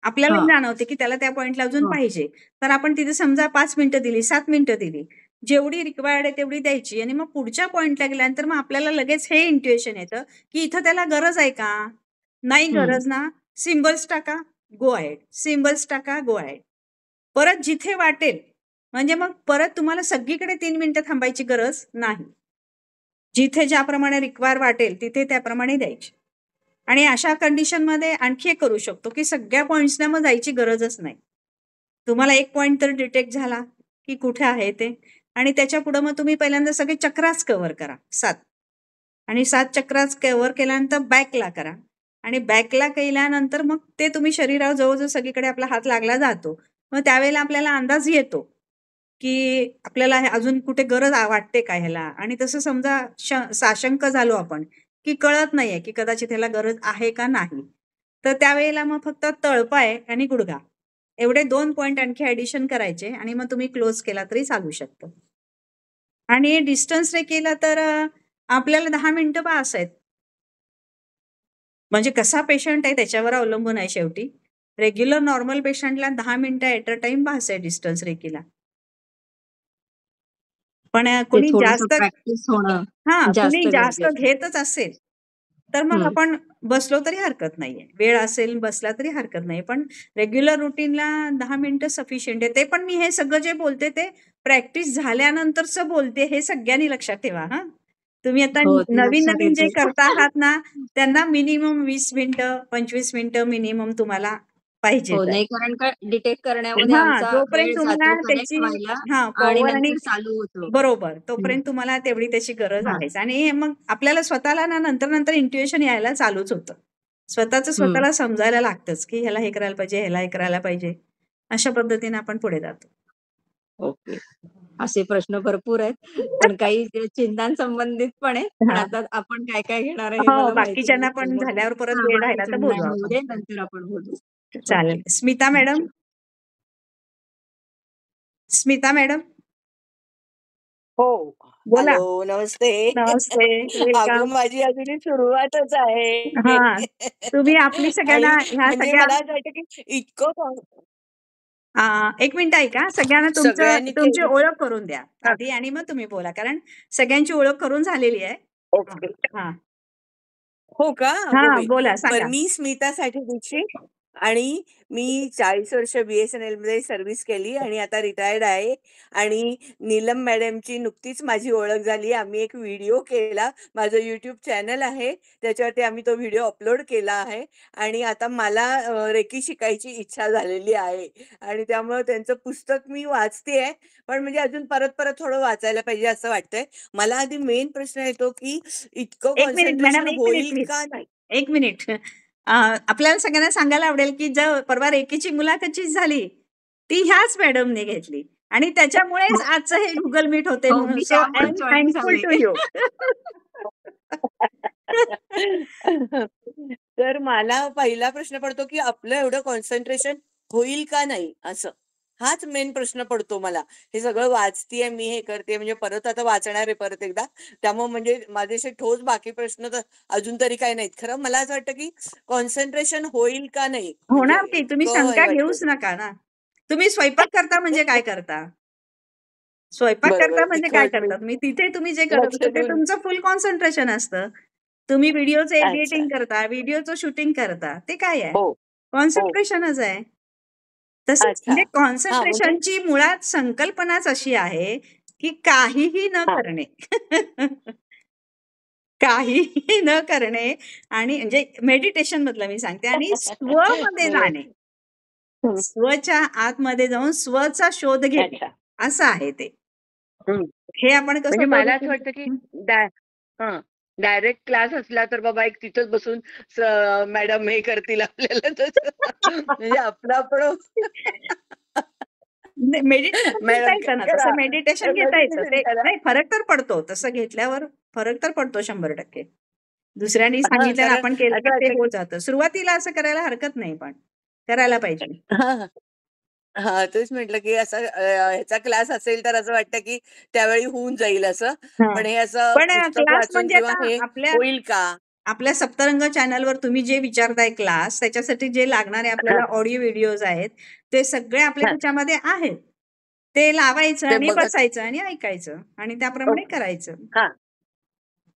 आपल्यालाही हां, जाणवते, की त्याला त्या पॉइंटला अजून हां. पाहिजे. तर आपण तिथे समजा 5 मिनिटं दिली, 7 मिनिटं दिली. जेवढी रिक्वायर्ड आहे तेवढी द्यायची आणि मग पुढच्या पॉइंटला गेल्यानंतर मग आपल्याला लगेच हे इंट्युएशन येतं, की इथं त्याला गरज आहे का? नाही हम्म. गरज ना, सिम्बल्स टाका, गो अहेड. सिम्बल्स टाका, गो अहेड. परत जिथे वाटेल म्हणजे मग परत तुम्हाला सगळीकडे 3 मिनिटं थांबायची गरज नाही. जिथे ज्याप्रमाणे रिक्वायर वाटेल तिथे त्याप्रमाणे द्यायची. आणि अशा कंडिशनमध्ये आणखी एक करू शकतो, की सगळ्या पॉइंट्सना मग जायची गरजच नाही. तुम्हाला एक पॉइंट तर डिटेक्ट झाला, की कुठे आहे ते आणि त्याच्यापुढे मग तुम्ही पहिल्यांदा सगळे चक्राच कव्हर करा 7 आणि 7 चक्राच कव्हर केल्यानंतर बॅकला करा आणि बॅकला केल्यानंतर मग ते तुम्ही शरीरावर जवळ-जवळ सगळीकडे आपला हात लागला जातो. मग त्यावेळेला आपल्याला अंदाज येतो, की आपल्याला हे अजून कुठे गरज वाटते का ह्याला आणि तसं समजा साशंक झालो आपण, की कळत नाहीये, की कदाचित ह्याला गरज आहे का नाही. तर त्यावेळेला मग फक्त तळपाय आणि गुडघा एवढे 2 पॉइंट आणखी ॲडिशन करायचे आणि मग तुम्ही क्लोज केला तरी चालू शकतं. आणि डिस्टन्स रे केलं तर आपल्याला 10 मिनिटं बास आहेत. म्हणजे कसा पेशंट आहे त्याच्यावर अवलंबून आहे शेवटी. रेग्युलर नॉर्मल पेशंटला 10 मिनिटं ॲट अ टाईम बास आहे डिस्टन्स रेकीला. पण ते कोणी थोडंसं जास्त प्रॅक्टिस होणं कोणी जास्त जास्त गरजेचं आहे. घेतच असेल, तर मग हं. आपण बसलो तरी हरकत नाहीये. वेळ असेल बसला तरी हरकत नाही. पण रेग्युलर रुटीनला 10 मिनिटं सफिशियंट आहे. ते पण मी हे सगळं जे बोलते ते प्रॅक्टिस झाल्यानंतरचं बोलते हे सगळ्यांनी लक्षात ठेवा हां. तुम्ही आता हो, ते लक्षात नवीन-नवीन जे येतंय. करता आहात ना, त्यांना मिनिमम 20 मिनिटं, 25 मिनिटं मिनिमम तुम्हाला हो, पाहिजेच आहे. नाही कारण का डिटेक्ट करण्यामध्ये आमचा जोपर्यंत वेळ तुम्हाला जातो त्याची कनेक्ट व्हायला आणि पॉवर आणि नंतर चालू होतं. बरोबर. हं. तोपर्यंत तुम्हाला तेवढी त्याची गरज हां. आहेच आणि मग आपल्याला स्वतःला ना नंतर इंट्युइशन यायला चालूच होतं. हं. स्वतःला समजायला लागतंच, की ह्याला हे करायला पाहिजे, ह्याला हे करायला पाहिजे. अशा पद्धतीने आपण पुढे जातो. ओके. असे प्रश्न भरपूर आहेत. पण काही ते चिन्हांसंबंधित पण आहेत. पण हां. आता आपण काय घेणार आहे हे हो, मला माहिती बाकीच्यांना नाही. पण त्यामुळे झाल्यावर परत हां, वेळ राहिला तर बाकीच्यांना बोलू होऊ आपण. दे, नंतर आपण बोलू. चालेल. Okay. Smita madam? Smita madam? हो. बोला. हॅलो, नमस्ते. नमस्ते. अगं वेलकम. माझी अजूनही सुरुवातच आहे. हां. तुम्ही आपली सगळ्यांना आणि ह्या म्हणजे सगळ्या मला असं वाटतं, की इतकं एक मिनिट ऐका. सगळ्यांना सगळ्यांनी तुमची केलं ओळख करून द्या हां, आधी आणि मग तुम्ही बोला. कारण सगळ्यांची ओळख करून झालेली आहे. हां, ओके. हां. हो का? अगो हां, बाई! बोला बरं सांगा. मी स्मिता साठी दीक्षित आणि मी 40 वर्ष BSNLमध्ये सर्व्हिस केली आणि आता रिटायर्ड आहे आणि नीलम मॅडमची नुकतीच माझी ओळख झाली. आम्ही एक व्हिडिओ केला. माझं YouTube चॅनल आहे. त्याच्यावरती आम्ही तो व्हिडिओ अपलोड केला आहे आणि आता मला रेकी शिकायची इच्छा झालेली आहे आणि त्यामुळं त्यांचं पुस्तक मी वाचतेय. पण म्हणजे अजून परत थोडं वाचायला पाहिजे असं वाटतंय. मला आधी मेन प्रश्न येतो, की इतकं 1 मिनिट मॅडम, कॉन्सन्ट्रेशन 1 मिनिट होईल प्लीज. का नाही? 1 मिनिट. आपल्याला सगळ्यांना सांगायला आवडेल, की परवा रेकीची मुलाखत जी झाली, ती ह्याच मॅडमने घेतली आणि त्याच्यामुळेच हो. आजचं हे Google Meet होते. हो, मी सो आय त्यामुळे एम जॉइन थँकफुल झाले. To you. तर मला पहिला प्रश्न पडतो, की आपलं एवढं कॉन्सन्ट्रेशन होईल का नाही असं. हाच मेन प्रश्न पडतो मला. हे सगळं वाचतीये मी, हे करते म्हणजे परत आता वाचणार आहे परत एकदा. त्यामुळे म्हणजे माझे असे ठोस बाकी प्रश्न तर अजून तरी काही नाहीत. खरं मला असं वाटतं, की कॉन्सन्ट्रेशन होईल का नाही? म्हणजे होणार की. तुम्ही इतकं हे शंका वाटतं. घेऊच नका ना. तुम्ही स्वयंपाक करता म्हणजे काय करता? स्वयंपाक करता बरोबर. म्हणजे काय तिखट, करता? मीठ तुम्ही तिथे तुम्ही जे करत लक्ष असता ते देऊन तुमचं फुल कॉन्सन्ट्रेशन असतं. तुम्ही व्हिडिओचं अच्छा. एडिटिंग करता, व्हिडिओचं शूटिंग करता. ते काय आहे? हो, हो. कॉन्सन्ट्रेशनच आहे. तसंच अच्छा. म्हणजे हां, म्हणजे कॉन्सन्ट्रेशनची मुळात संकल्पनाच अशी आहे, की काहीही न हां. करणे. काहीही न करणे आणि म्हणजे मेडिटेशन मधलं मी सांगते आणि स्वमध्ये बरोबर. जाणे. हं. स्वच्या आतमध्ये जाऊन स्वचा शोध घेणे. अच्छा. असं आहे ते. हं. हे आपण म्हणजे कसं करू मला असं वाटतं, की हं. हां, डायरेक्ट क्लास असला तर बाबा एक तिथंच बसून मॅडम हे करतील आपल्याला तसं म्हणजे आपलं आपण मेडिटेशन घेता मॅडम येतं ना, करा, तसं मेडिटेशन घेता येतं. मेडिटेशन ते करा. नाही फरक तर पडतो. तसं घेतल्यावर फरक तर पडतो 100%. दुसऱ्यांनी हां, सांगितलं आणि कारण आपण केलं की असं ते वाटतं, होत की जातं. सुरुवातीला असं करायला हरकत नाही पण. करायला पाहिजे. हां, हां, तेच म्हटलं, की असं ह्याचा क्लास असेल तर असं वाटतं, की त्यावेळी होऊन जाईल असं. हां. पण हे असं पण पुस्तक क्लास वाचून म्हणजे किंवा आता हे आपल्या होईल का? आपल्या सप्तरंग चॅनलवर तुम्ही जे विचारताय क्लास, त्याच्यासाठी जे लागणारे हां, आपल्याला ऑडिओ व्हिडिओज आहेत, ते सगळे आपल्या हां. त्याच्यामध्ये आहेत. ते लावायचं ते आणि बघत बसायचं आणि ऐकायचं आणि त्याप्रमाणे ओके. करायचं. हां.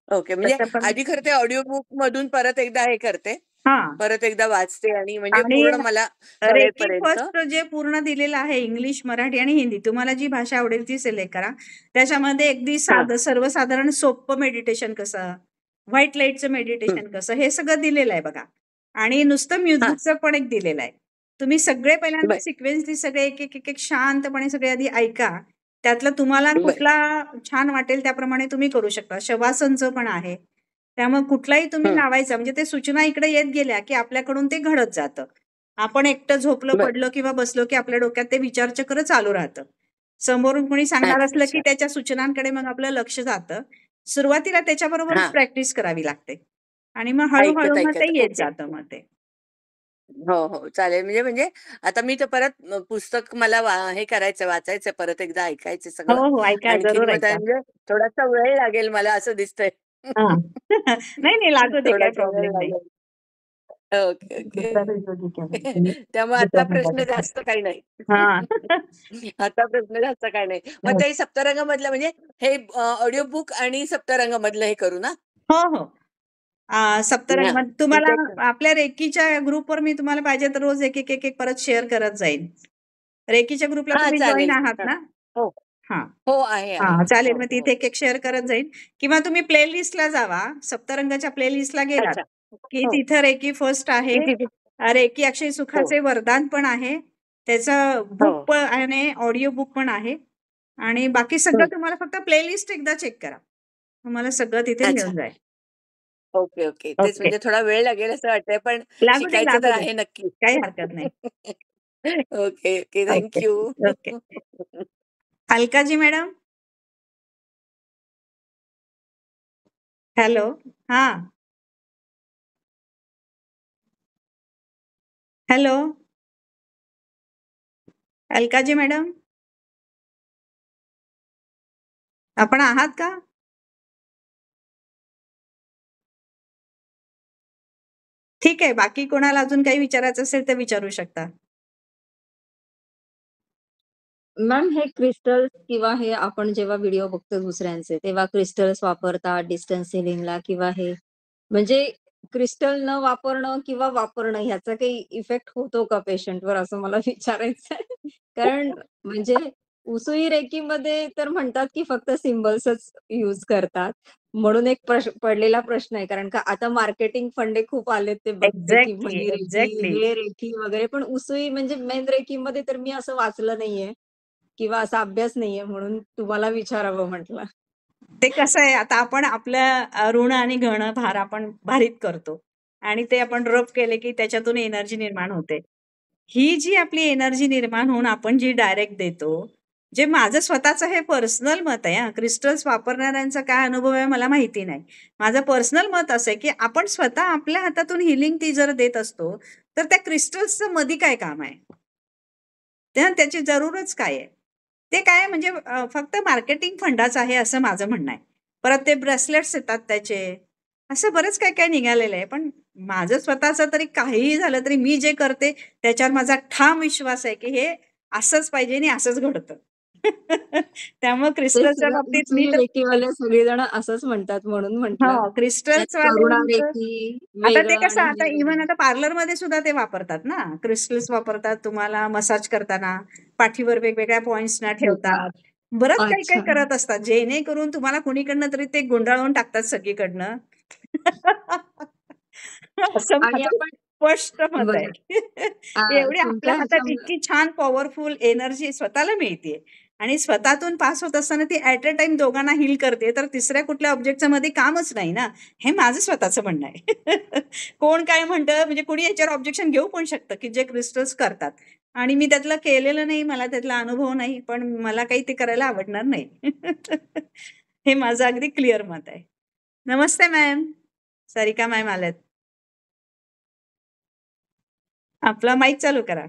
ओके. म्हणजे तसं पण आधी खरं ते ऑडिओ बुक मधून परत एकदा हे करते हां. परत एकदा वाचते आणि म्हणजे आणि पूर्ण मला रेकी कळेपर्यंत. फर्स्ट जे पूर्ण दिलेलं आहे इंग्लिश, मराठी आणि हिंदी. तुम्हाला जी भाषा आवडेल ती सिलेक्ट करा. त्याच्यामध्ये अगदी हां. साधं सर्वसाधारण सोप्पं मेडिटेशन कसं, व्हाईट लाईटचं हं. मेडिटेशन कसं, हे सगळं दिलेलं आहे बघा. आणि नुसतं हां. म्युझिकचं पण एक दिलेलं आहे. तुम्ही सगळे पहिल्यांदा बरं. सिक्वेन्सली सगळे एक शांतपणे सगळे आधी ऐका. त्यातलं तुम्हाला बरं. कुठला छान वाटेल त्याप्रमाणे तुम्ही करू शकता. शवासनचं पण आहे. त्यामुळे कुठलाही तुम्ही हं. लावायचा म्हणजे ते सूचना इकडे येत गेल्या, की आपल्याकडून ते घडत जातं. आपण एकटं झोपलं, बरं. पडलं किंवा बसलो, की आपल्या डोक्यात ते विचारचक्र चालू राहतं. समोरून कोणी सांगणार असलं, की अच्छा. त्याच्या सूचनांकडे मग आपलं लक्ष जातं. सुरुवातीला त्याच्याबरोबरच हां. प्रॅक्टिस करावी लागते आणि मग ऐकत, हळू-हळू मग ऐकत. ते येत ओके. जातं मग ते. हो, हो. चालेल. म्हणजे म्हणजे आता मी तर परत पुस्तक मला हे करायचं, वाचायचं, परत एकदा ऐकायचं हो, सगळं. हो. ऐका, आणखीन जरूर मग त्या ऐका. म्हणजे थोडासा वेळ लागेल मला असं दिसतंय. हां. नाही, नाही लागू दे, काही थोडासा वेळ प्रॉब्लेम नाही. लागेल. Okay, okay. दुसरा व्हिडिओ ठीक आहे. तुम्ही त्यामुळे आता दुसरा प्रश्न मिनिटाचा. जास्त काही नाही. हां. आता प्रश्न जास्त काही नाही. मग ते सप्तरंगमधलं म्हणजे हे ऑडिओ बुक आणि सप्तरंगमधलं हे करू ना? हो, हो. सप्तरंग हां. मग तुम्हाला ठीक आहे. आपल्या रेकीच्या ग्रुपवर मी तुम्हाला पाहिजे तर रोज एक परत शेअर करत जाईन. रेकीच्या ग्रुपला हां, तुम्ही जॉइन चालेल. आहात हां. ना? हो. हां. हो, आहे, आहे. हां, चालेल. हो, मग हो. तिथे एक शेअर करत जाईन किंवा तुम्ही प्लेलिस्टला जावा. सप्तरंगाच्या प्लेलिस्टला गेलात, अच्छा. की हो. तिथं रेकी फर्स्ट आहे. मी तिथे रेकी अक्षय हो, सुखाचे वरदान पण आहे. त्याचं हो. बुक पण आहे, ऑडिओ बुक पण आहे आणि बाकी हं. सगळं तुम्हाला फक्त प्लेलिस्ट एकदा चेक करा. तुम्हाला सगळं तिथे अच्छा. मिळून जाईल. Okay, okay. तेच ओके. म्हणजे थोडा वेळ लागेल असं वाटतंय, पण लागू दे, शिकायचं तर लागू दे. आहे नक्की. काही हरकत नाही. Okay, okay. Thank okay, you. Okay. Alkazi madam? Hello. हां. हॅलो. अलकाजी मॅडम? आपण आहात का? ठीक आहे. बाकी कोणाला अजून काही विचारायचं असेल तर विचारू शकता. मॅम हे क्रिस्टल्स किंवा हे आपण जेव्हा व्हिडिओ बघतो दुसऱ्यांचे, तेव्हा क्रिस्टल्स वापरतात डिस्टन्स हिलिंगला किंवा हे म्हणजे क्रिस्टल न वापरणं किंवा वापरणं ह्याचा काही इफेक्ट होतो का पेशंटवर असं मला विचारायचं आहे. कारण म्हणजे उसुई रेकीमध्ये तर म्हणतात, की फक्त सिम्बल्सच यूज करतात. म्हणून एक पडलेला प्रश्न आहे. कारण का आता मार्केटिंग फंडे खूप आलेत ते बघते, की एक्झॅक्टली, मनी रेकी, एक्झॅक्टली. हे रेकी वगैरे. पण उसुई म्हणजे मेन रेकीमध्ये तर मी असं वाचलं नाहीये. किंवा असा अभ्यास नाहीये म्हणून तुम्हाला विचारावं म्हटलं. ते कसं आहे आता आपण आपल्या ऋण आणि घण भार आपण भारित करतो आणि ते आपण रब केले की त्याच्यातून एनर्जी निर्माण होते. ही जी आपली एनर्जी निर्माण होऊन आपण जी डायरेक्ट देतो, जे माझं स्वतःचं हे पर्सनल मत आहे हां. क्रिस्टल्स वापरणाऱ्यांचा काय अनुभव आहे मला माहिती नाही. माझं पर्सनल मत असं आहे, की आपण स्वतः आपल्या हातातून हीलिंग ती जर देत असतो, तर त्या क्रिस्टल्सचं मध्ये काय काम आहे? त्याची जरूरच काय आहे? ते काय म्हणजे फक्त मार्केटिंग फंडाच आहे असं माझं म्हणणं आहे. परत ते ब्रेसलेट्स येतात त्याचे. असं बरंच काय-काय निघालेलं आहे. पण माझं स्वतःचं तरी काहीही झालं तरी मी जे करते त्याच्यावर माझा ठाम विश्वास आहे, की हे असंच पाहिजे आणि असंच घडतं. त्यामुळे तेच क्रिस्टलच्या सगळं बाबतीत मी उसुई तर रेकीवाले सगळेजण असंच म्हणतात म्हणून म्हटलं. हो, त्यात करुणा क्रिस्टल्सवाल्यांचं रेकी आता ते वेगळं कसं आणि आता हे इव्हन वेगळं. आता पार्लरमध्ये सुद्धा ते वापरतात ना. क्रिस्टल्स वापरतात तुम्हाला मसाज करताना, पाठीवर वेगवेगळ्या पॉइंट्सना हो का? ठेवतात. बरंच काही-काही अच्छा. करत असतात, जेणेकरून तुम्हाला कुणीकडनं तरी ते गुंडाळून टाकतात सगळीकडनं. असं आणि माझं आपण स्पष्ट मत बरं. आहे. एवढी आपल्या तुमच्या हातात ह्याच्यामुळे इतकी छान पॉवरफुल एनर्जी स्वतःला मिळतेय आणि स्वतःतून पास होत असताना ती ॲट अ टाईम दोघांना हील करते, तर तिसऱ्या कुठल्या ऑब्जेक्टच्या मध्ये कामच नाही ना. हे माझं स्वतःचं म्हणणं आहे. कोण काय म्हणतं म्हणजे कोणी याच्यावर ऑब्जेक्शन घेऊ पण शकतं, की जे क्रिस्टल्स करतात आणि मी त्यातलं केलेलं नाही, मला त्यातला अनुभव नाही, पण मला काही ते करायला आवडणार नाही. हे माझं अगदी क्लिअर मत आहे. नमस्ते मॅम. सारिका मॅम आल्यात. आपला माईक चालू करा.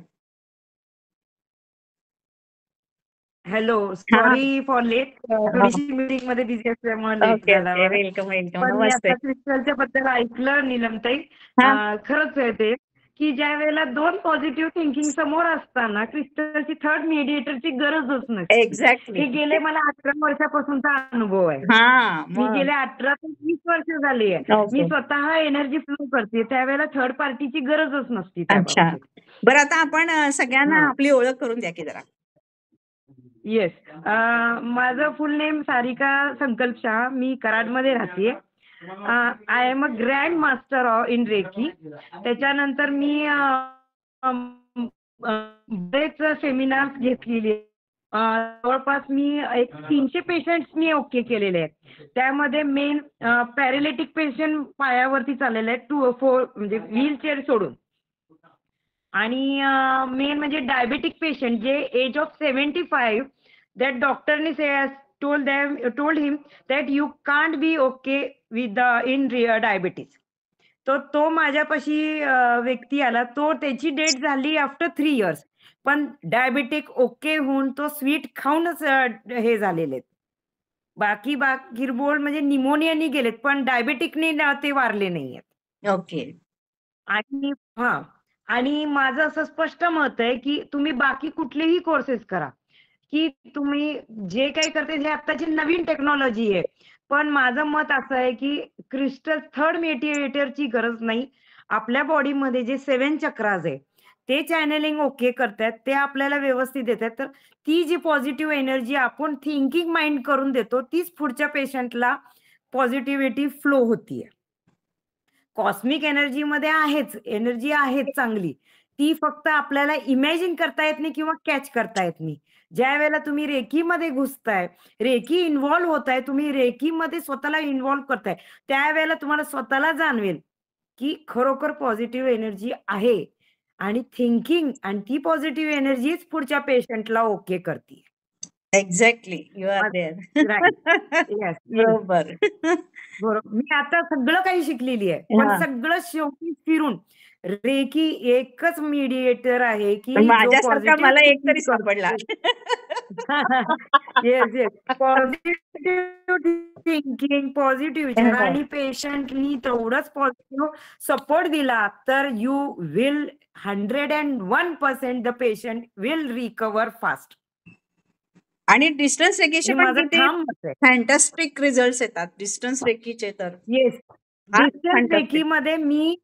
हॅलो, हां. Sorry for late. हां. थोडीशी मीटिंग मध्ये बिझी असल्यामुळे लेट ओके, झाला ओके. मला. Welcome, welcome. पण मी नमस्ते. आता क्रिस्टलच्या बद्दल ऐकलं नीलमताई. हां. खरंच आहे ते, की ज्या वेळेला 2 पॉझिटिव्ह थिंकिंग समोर असताना क्रिस्टलची थर्ड मीडिएटरची गरजच नसते. एक्झॅक्टली. हे गेले मला 18 वर्षापासूनचा अनुभव आहे. हा मी मग गेले 18 ते 20 वर्ष झाली आहे. मी ओके. स्वतः एनर्जी फ्लो करते. त्यावेळेला थर्ड पार्टीची गरजच नसती त्या अच्छा. बाबतीत. बरं आता आपण सगळ्यांना हां. आपली ओळख करून द्या की जरा. येस. माझं फुल नेम सारिका संकल्प शाह. मी कराडमध्ये राहते. I am a grand master in Reiki. त्याच्यानंतर मी बरेच सेमिनार्स घेतलेले. जवळपास मी एक 300 पेशंट्स मी ओके केलेले आहेत. त्यामध्ये मेन पॅरालिटिक पेशंट पायावरती चाललेले आहेत 4 म्हणजे व्हीलचेअर सोडून. आणि मेन म्हणजे डायबेटिक पेशंट जे एज ऑफ 75 दॅट डॉक्टरने told him that you can't be okay with in diabetes. तो माझ्यापाशी व्यक्ती आला. त्याची डेट झाली आफ्टर 3 इयर्स. पण डायबेटिक ओके होऊन तो स्वीट खाऊनच हे झालेले आहेत. बाकी किरकोळ म्हणजे निमोनियानी गेलेत पण डायबेटिकने ते वारले नाहीयेत. ओके. आणि आणि माझं असं स्पष्ट मत आहे की तुम्ही बाकी कुठलेही कोर्सेस करा, की तुम्ही जे काही करते हे आत्ताची नवीन टेक्नॉलॉजी आहे. पण माझं मत असं आहे की क्रिस्टल थर्ड मेडिएटरची गरज नाही. आपल्या बॉडीमध्ये जे 7 चक्रास आहे ते चॅनलिंग ओके करतात, ते आपल्याला व्यवस्थित देतात. तर ती जी पॉझिटिव्ह एनर्जी आपण थिंकिंग माइंड करून देतो तीच पुढच्या पेशंटला पॉझिटिव्हिटी फ्लो होतीये. कॉस्मिक एनर्जीमध्ये एनर्जी आहेच चांगली. ती फक्त आपल्याला इमॅजिन करता येत नाही किंवा कॅच करता येत नाही. ज्या वेळेला तुम्ही रेकीमध्ये घुसताय, रेकी इन्व्हॉल्व्ह होताय, तुम्ही रेकीमध्ये स्वतःला इन्व्हॉल्व्ह करताय, त्यावेळेला तुम्हाला स्वतःला जाणवेल की खरोखर पॉझिटिव्ह एनर्जी आहे आणि थिंकिंग आणि ती पॉझिटिव्ह एनर्जीच पुढच्या पेशंटला ओके करते. Exactly. You are there. Right. Yes. बरोबर. बरोबर. मी आता सगळं काही शिकलेली आहे. पण हां. सगळं शेवटी फिरून रेकी एकच मीडिएटर आहे की जो माझ्यासारखा मला एक तरी पॉझिटिव्ह सापडला. Yes yes. Positive thinking, positive विचार हो. आणि पेशंटनी तेवढंच पॉझिटिव्ह सपोर्ट दिला तर you will 101% the patient will recover fast. आणि डिस्टन्स रेकीचे हे पण माझं किती ठाम मत आहे. फॅन्टास्टिक रिझल्ट्स येतात डिस्टन्स रेकीचे तर. येस. फार डिस्टन्स फॅन्टास्टिक. रेकीमध्ये मी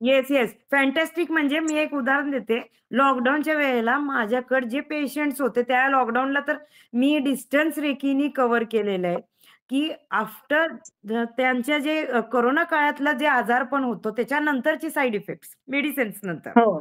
येस. फॅन्टास्टिक म्हणजे मी एक उदाहरण देते. लॉकडाऊनच्या वेळेला माझ्याकडे जे पेशंट्स होते त्या लॉकडाऊनला तर मी डिस्टन्स रेकीनी कव्हर केलेलं आहे, की आफ्टर त्यांच्या जे कोरोना काळातला जे आजारपण होतं त्याच्यानंतरचे साइड इफेक्ट्स मेडिसिन्स नंतर हो.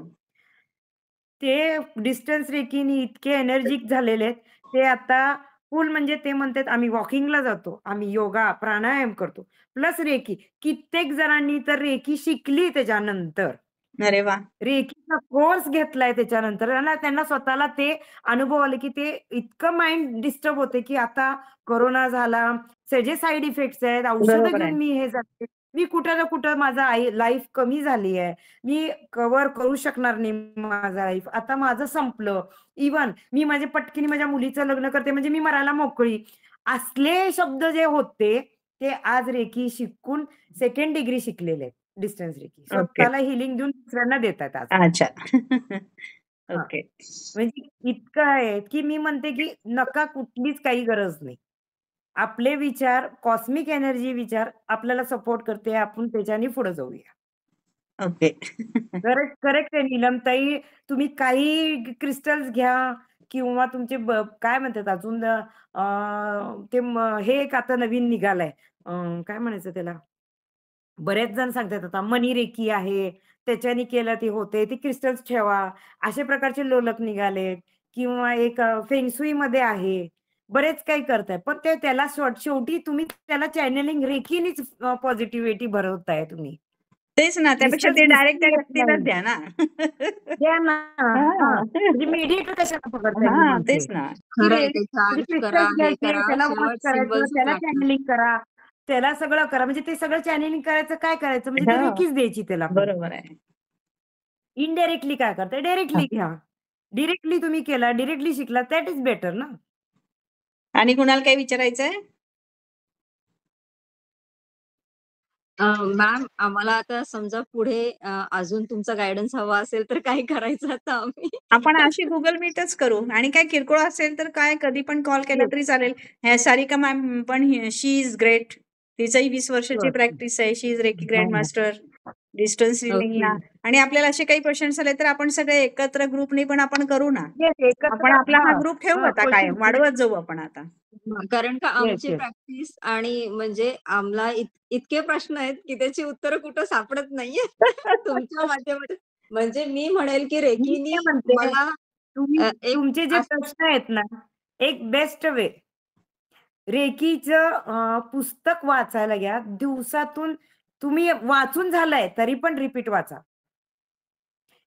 ते डिस्टन्स रेकीनी इतके एनर्जिक झालेले आहेत. ते आता फुल म्हणजे ते म्हणतात आम्ही वॉकिंगला जातो, आम्ही योगा, प्राणायाम करतो प्लस रेकी. कित्येक जणांनी तर रेकी शिकली त्याच्यानंतर. अरे वाह! रेकीचा कोर्स घेतलाय त्याच्यानंतर आणि त्यांना स्वतःला ते अनुभव आले, की ते इतकं माइंड डिस्टर्ब होते, की आता कोरोना झाला, जे साइड इफेक्ट्स आहेत, औषधं बरोबर आहे. घेऊन मी हे जाते. मी कुठं ना कुठं माझं लाईफ कमी झाली आहे. मी कव्हर करू शकणार नाही माझं लाईफ. आता माझं संपलं. इव्हन मी पटकीने माझ्या मुलीचं लग्न करते म्हणजे मी मरायला मोकळी. असले शब्द जे होते ते आज रेकी शिकून 2nd डिग्री शिकलेले आहेत. Distance Reiki. ओके. स्वतःला हिलिंग देऊन दुसऱ्यांना देतात आज. अच्छा. हां. ओके. म्हणजे इतकं आहे, की मी म्हणते, की नका कुठलीच काही गरज नाही. आपले विचार, कॉस्मिक एनर्जी विचार आपल्याला सपोर्ट करते. आपण त्याच्याने पुढे जाऊया. ओके. करेक्ट आहे नीलमताई. तुम्ही काही क्रिस्टल्स घ्या किंवा तुमचे काय म्हणतात अजून हे एक आता नवीन निघालंय. काय म्हणायचं त्याला? बरेच जण सांगतात आता मनी रेकी आहे, त्याच्याने केलं ते होते. ते क्रिस्टल्स ठेवा. अशा प्रकारचे लोलक निघालेत किंवा एक फेंगशुईमध्ये आहे. बरेच काही करताय. पण त्याला शेवटी तुम्ही त्याला चॅनेलिंग रेकीनीच पॉझिटिव्हिटी भरवताय तुम्ही. तेच ना. त्यापेक्षा क्रिस्टल्स ते डायरेक्ट त्या दिसून येत व्यक्तीलाच नाही. द्या ना. द्या ना. हां. हां. म्हणजे मीडिएटर कशाला पकडताय मी हां, म्हणते. तेच ना. की खरं आहे ते म्हणजे चार्ज करा, क्रिस्टल्स हे घ्यायचे, करा, त्याला वॉश शेवट करायचं, सिम्बॉल्सच त्याला लागतात. चॅनेलिंग करा, त्याला सगळं करा. म्हणजे ते सगळं चॅनेलिंग करायचं काय करायचं? म्हणजे ती हो. रेकीच द्यायची त्याला पण. बरोबर आहे. इनडायरेक्टली काय करताय? डायरेक्टली घ्या. डायरेक्टली तुम्ही केला, डायरेक्टली शिकला दॅट इज बेटर ना. आणि कुणाला काही विचारायचंय? मॅम आम्हाला आता समजा पुढे अजून तुमचा गाईडन्स हवा असेल तर काय करायचं आता आम्ही? आपण अशी Google मीटच करू आणि काय किरकोळ असेल तर काय कधी पण कॉल केला Yes. तरी चालेल. ह्या सारिका मॅम पण शी इज ग्रेट. तिचंही 20 वर्षाची Sure. प्रॅक्टिस आहे. शी इज रेकी ग्रँड हा. Master distance okay. रिलिंगला आणि आपल्याला असे काही क्वेश्चन्स आले तर आपण सगळे एकत्र ग्रुपने पण आपण करू ना. Yes, एकत्र आपण आपला हा ग्रुप ठेवू आता question कायम. वाढवत जाऊ आपण आता. कारण का Yes, आमची yes. प्रॅक्टिस आणि म्हणजे आम्हाला इतके प्रश्न आहेत की त्याची उत्तरं कुठं सापडत नाहीये. तुमच्या माध्यमातून म्हणजे मी म्हणेल की मी रेकीनी काय म्हणते, मला तुम्ही एक तुमचे जे असं प्रश्न आहेत ना, एक बेस्ट वे रेकीचं पुस्तक वाचायला घ्या. दिवसातून तुम्ही वाचून झालंय तरी पण रिपीट वाचा.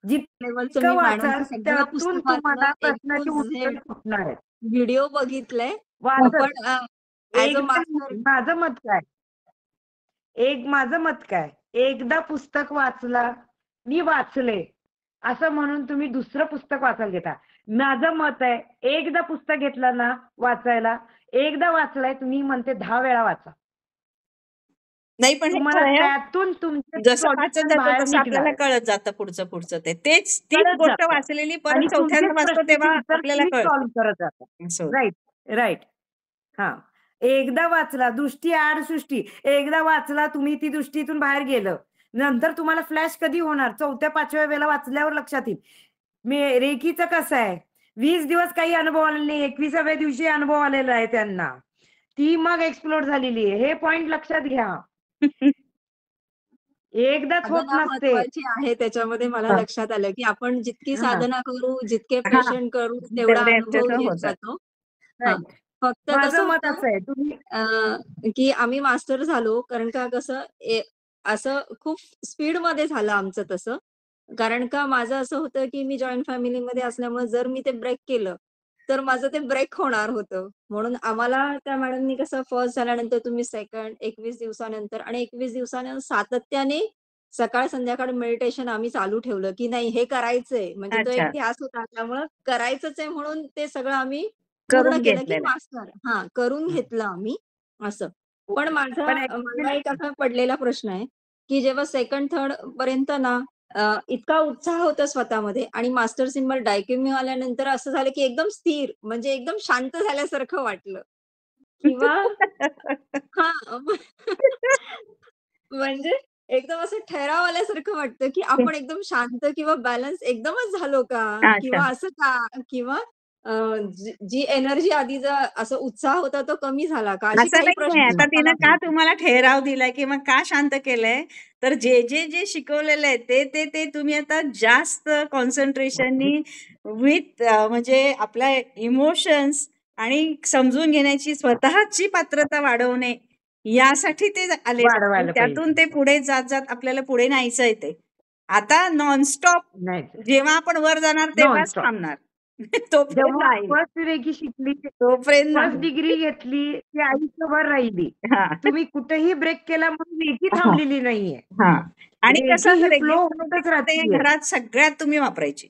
लेव्हलचं जितकं मी वाचाल मॅडमचं सगळं त्यातून पुस्तक तुम्हाला वाचलं. ए टू प्रश्नाची उत्तर झेड सुटणार आहेत. व्हिडिओ बघितलंय. वाचत पण ॲज अ एकदा मास्टर माझं मत काय माझं मत काय, एकदा पुस्तक वाचला, मी वाचले असं म्हणून तुम्ही दुसरं पुस्तक वाचायला घेता. माझं मत आहे, एकदा पुस्तक घेतलं ना वाचायला, एकदा वाचलाय तुम्ही म्हणते 10 वेळा वाचा. नाही पण हे तुम्हाला खरं आहे. त्यातून तुमचे जसं वाचत सोल्युशन जातं बाहेर तसं निघणार आपल्याला आहे. कळत जातं पुढचं ते. तीच कळत गोष्ट जातं वाचलेली परत आणि तुमचेच चौथ्यांदा वाचतो प्रश्नाची तेव्हा उत्तर आपल्याला तुम्ही कळतं. सॉल्व्ह करत जाता. असं होतं. Right, right. हा, एकदा वाचला, दृष्टी आड सृष्टी, एकदा वाचला तुम्ही, ती दृष्टीतून बाहेर गेलं, नंतर तुम्हाला फ्लॅश कधी होणार? 4थ्या-5व्या वेळेला वाचल्यावर लक्षात येईल. रेकीचं कसं आहे, 20 दिवस काही अनुभव आलेला नाही, 21व्या दिवशी अनुभव आलेला आहे त्यांना, ती मग एक्सप्लोर झालेली आहे. हे पॉइंट लक्षात घ्या. एकदाच होत साधना नसते. महत्वाची आहे त्याच्यामध्ये मला हां. लक्षात आलं की आपण जितकी हा, साधना करू, जितके हां. पेशंट करू तेवढा तेवढे अनुभव आमच्याकडे येत होतात. जातो. हां. राईट. फक्त माझं कसं मत होतं असं आहे, तुम्ही की आम्ही मास्टर झालो कारण का कसं असं खूप स्पीडमध्ये झालं आमचं तसं. कारण का माझं असं होतं की मी जॉइंट फॅमिलीमध्ये असल्यामुळे जर मी ते ब्रेक केलं, तर माझं ते ब्रेक होणार होतं. म्हणून आम्हाला त्या मॅडमनी कसं फर्स्ट झाल्यानंतर तुम्ही सेकंड 21 दिवसानंतर आणि 21 दिवसानं सातत्याने सकाळ संध्याकाळ मेडिटेशन आम्ही चालू ठेवलं, की नाही हे करायचंय. म्हणजे तो एक अच्छा. ध्यास होता त्यामुळं करायचंच आहे म्हणून ते सगळं आम्ही पूर्ण करून केलं, की घेतलेलं आहे. मास्टर करून घेतलं आम्ही असं. पण पण मला एक असा पडलेला प्रश्न आहे, की जेव्हा सेकंड, थर्ड पर्यंत ना इतका उत्साह होता स्वतःमध्ये आणि मास्टर सिम्बॉल डायक्युम्यू आल्यानंतर असं झालं, की एकदम स्थिर म्हणजे एकदम शांत झाल्यासारखं वाटलं किंवा हां. म्हणजे एकदम असं ठराव आल्यासारखं वाटतं, की आपण एकदम शांत किंवा बॅलन्स एकदमच झालो का? अच्छा. किंवा असं का? किंवा अ, जी एनर्जी आधीचा असा उत्साह होता तो कमी झाला का? असे असं काही नाहीये. प्रश्न आता तिनं स्वतःला का पडतात. तुम्हाला ठहराव दिलाय किंवा का शांत केलंय, तर जे शिकवलेलं आहे ते तुम्ही आता जास्त कॉन्सन्ट्रेशननी विथ म्हणजे आपल्या इमोशन्स आणि समजून घेण्याची स्वतःची पात्रता वाढवणे, यासाठी ते आलेलं आहे. वाढवायला त्यातून पाहिजे. ते पुढे जात आपल्याला पुढे न्यायचंय ते. आता नॉनस्टॉप नाही, जेव्हा आपण वर जाणार तेव्हाच नॉनस्टॉप. थांबणार. तोपर्यंत जेव्हा नाही. फर्स्ट रेकी शिकली, तोपर्यंत फर्स्ट नाही. डिग्री घेतली, ती आयुष्यभर राहिली. हां. तुम्ही कुठेही ब्रेक केला म्हणून रेकी हां. थांबलेली नाहीये. हां. आणि रेकी कसं ही असतं फ्लो होतच राहतीये. घरात सगळ्यात तुम्ही वापरायची.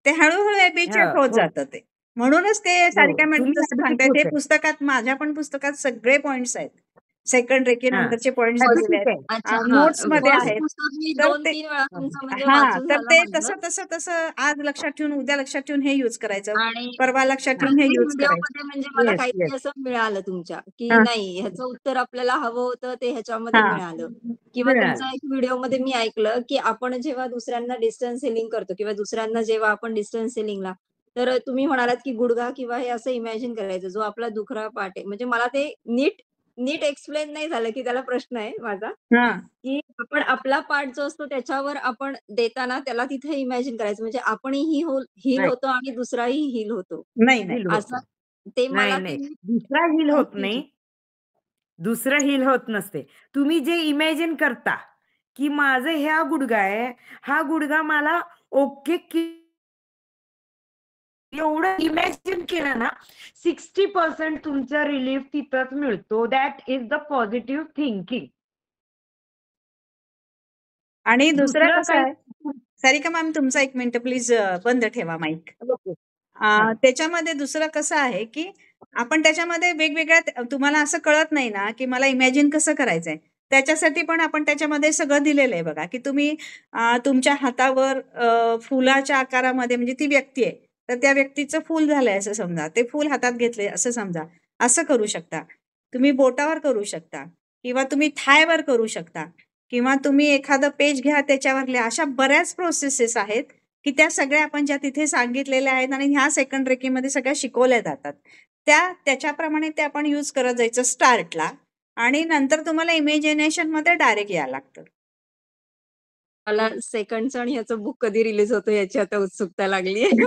ते हळू-हळू हॅबिच्युएट होत हो, जातं ते. म्हणूनच ते सारिका मॅडम तुम्ही जसं habituate सांगतायत, हे होते. पुस्तकात माझ्या पण पुस्तकात सगळे पॉइंट्स आहेत. सेकंड रेकी हां, नंतरचे पॉइंट्स दिलेले habituate आहेत. आहे. अच्छा नोट्समध्ये फर्स्ट आहेत. पुस्तक मी तर ते 2-3 वेळा तुमचं म्हणजे हां, वाचून तर झालं ते माझं. तसं आज लक्षात ठेवून, उद्या लक्षात ठेवून हे यूज करायचं. आणि परवा लक्षात ठेवून हे प्रत्येक यूज करायचं. व्हिडिओमध्ये म्हणजे मला येस, येस. काहीतरी असं मिळालं तुमच्या, की हां, नाही ह्याचं उत्तर आपल्याला हवं होतं ते ह्याच्यामध्ये हां. मिळालं. किंवा मिळालं. तुमचा एक व्हिडिओमध्ये मी ऐकलं, की आपण जेव्हा दुसऱ्यांना डिस्टन्स सेलिंग करतो किंवा दुसऱ्यांना जेव्हा आपण डिस्टन्स सेलिंगला तर तुम्ही म्हणालात, की गुडघा किंवा हे असं इमॅजिन करायचं जो आपला दुखरा पार्ट आहे. म्हणजे मला ते नीट नीट एक्सप्लेन नाही झालं, की त्याला प्रश्न आहे माझा. हां. की आपण आपला पार्ट जो असतो त्याच्यावर आपण देताना त्याला तिथे इमॅजिन करायचं म्हणजे आपणही हील नाही, होतो आणि दुसराही हील होतो. नाही. हील होतो. असं ते नाही, मला ते नाही. दुसरा हील होत कन्फ्युजन. नाही. दुसरं हील होत नसते. तुम्ही जे इमॅजिन करता, की माझं ह्या गुडघा आहे, हा गुडघा मला ओके की एवढं इमॅजिन केलं ना, 60% तुमचा रिलीफ तिथंच मिळतो. That is the positive thinking. आणि दुसरं दुसरं कसं काही आहे, सारिका मॅम तुमचा 1 मिनिट प्लीज बंद ठेवा माईक. ओके. हां. त्याच्यामध्ये दुसरं कसं आहे, की आपण त्याच्यामध्ये वेगवेगळ्या तुम्हाला असं कळत नाही ना, की मला इमॅजिन कसं करायचंय. त्याच्यासाठी पण आपण त्याच्यामध्ये सगळं दिलेलं आहे बघा, की तुम्ही तुमच्या हातावर फुलाच्या आकारामध्ये म्हणजे ती व्यक्ती आहे, तर त्या व्यक्तीचं फूल झालंय असं समजा. ते फूल हातात घेतले असं समजा. असं करू शकता. तुम्ही बोटावर करू शकता किंवा तुम्ही थायवर करू शकता किंवा तुम्ही एखादं पेज घ्या त्याच्यावर लिहा. अशा बऱ्याच प्रोसेसेस आहेत, की त्या सगळ्या आपण ज्या तिथे सांगितलेल्या आहेत आणि ह्या सेकंड रेकीमध्ये सगळ्या शिकवल्या जातात. त्याच्याप्रमाणे ते आपण यूज करत जायचं स्टार्टला आणि नंतर तुम्हाला इमॅजिनेशनमध्ये डायरेक्ट यायला लागतं. मला सेकंडचं आणि ह्याचं बुक कधी रिलीज होतं याची आता उत्सुकता लागली आहे.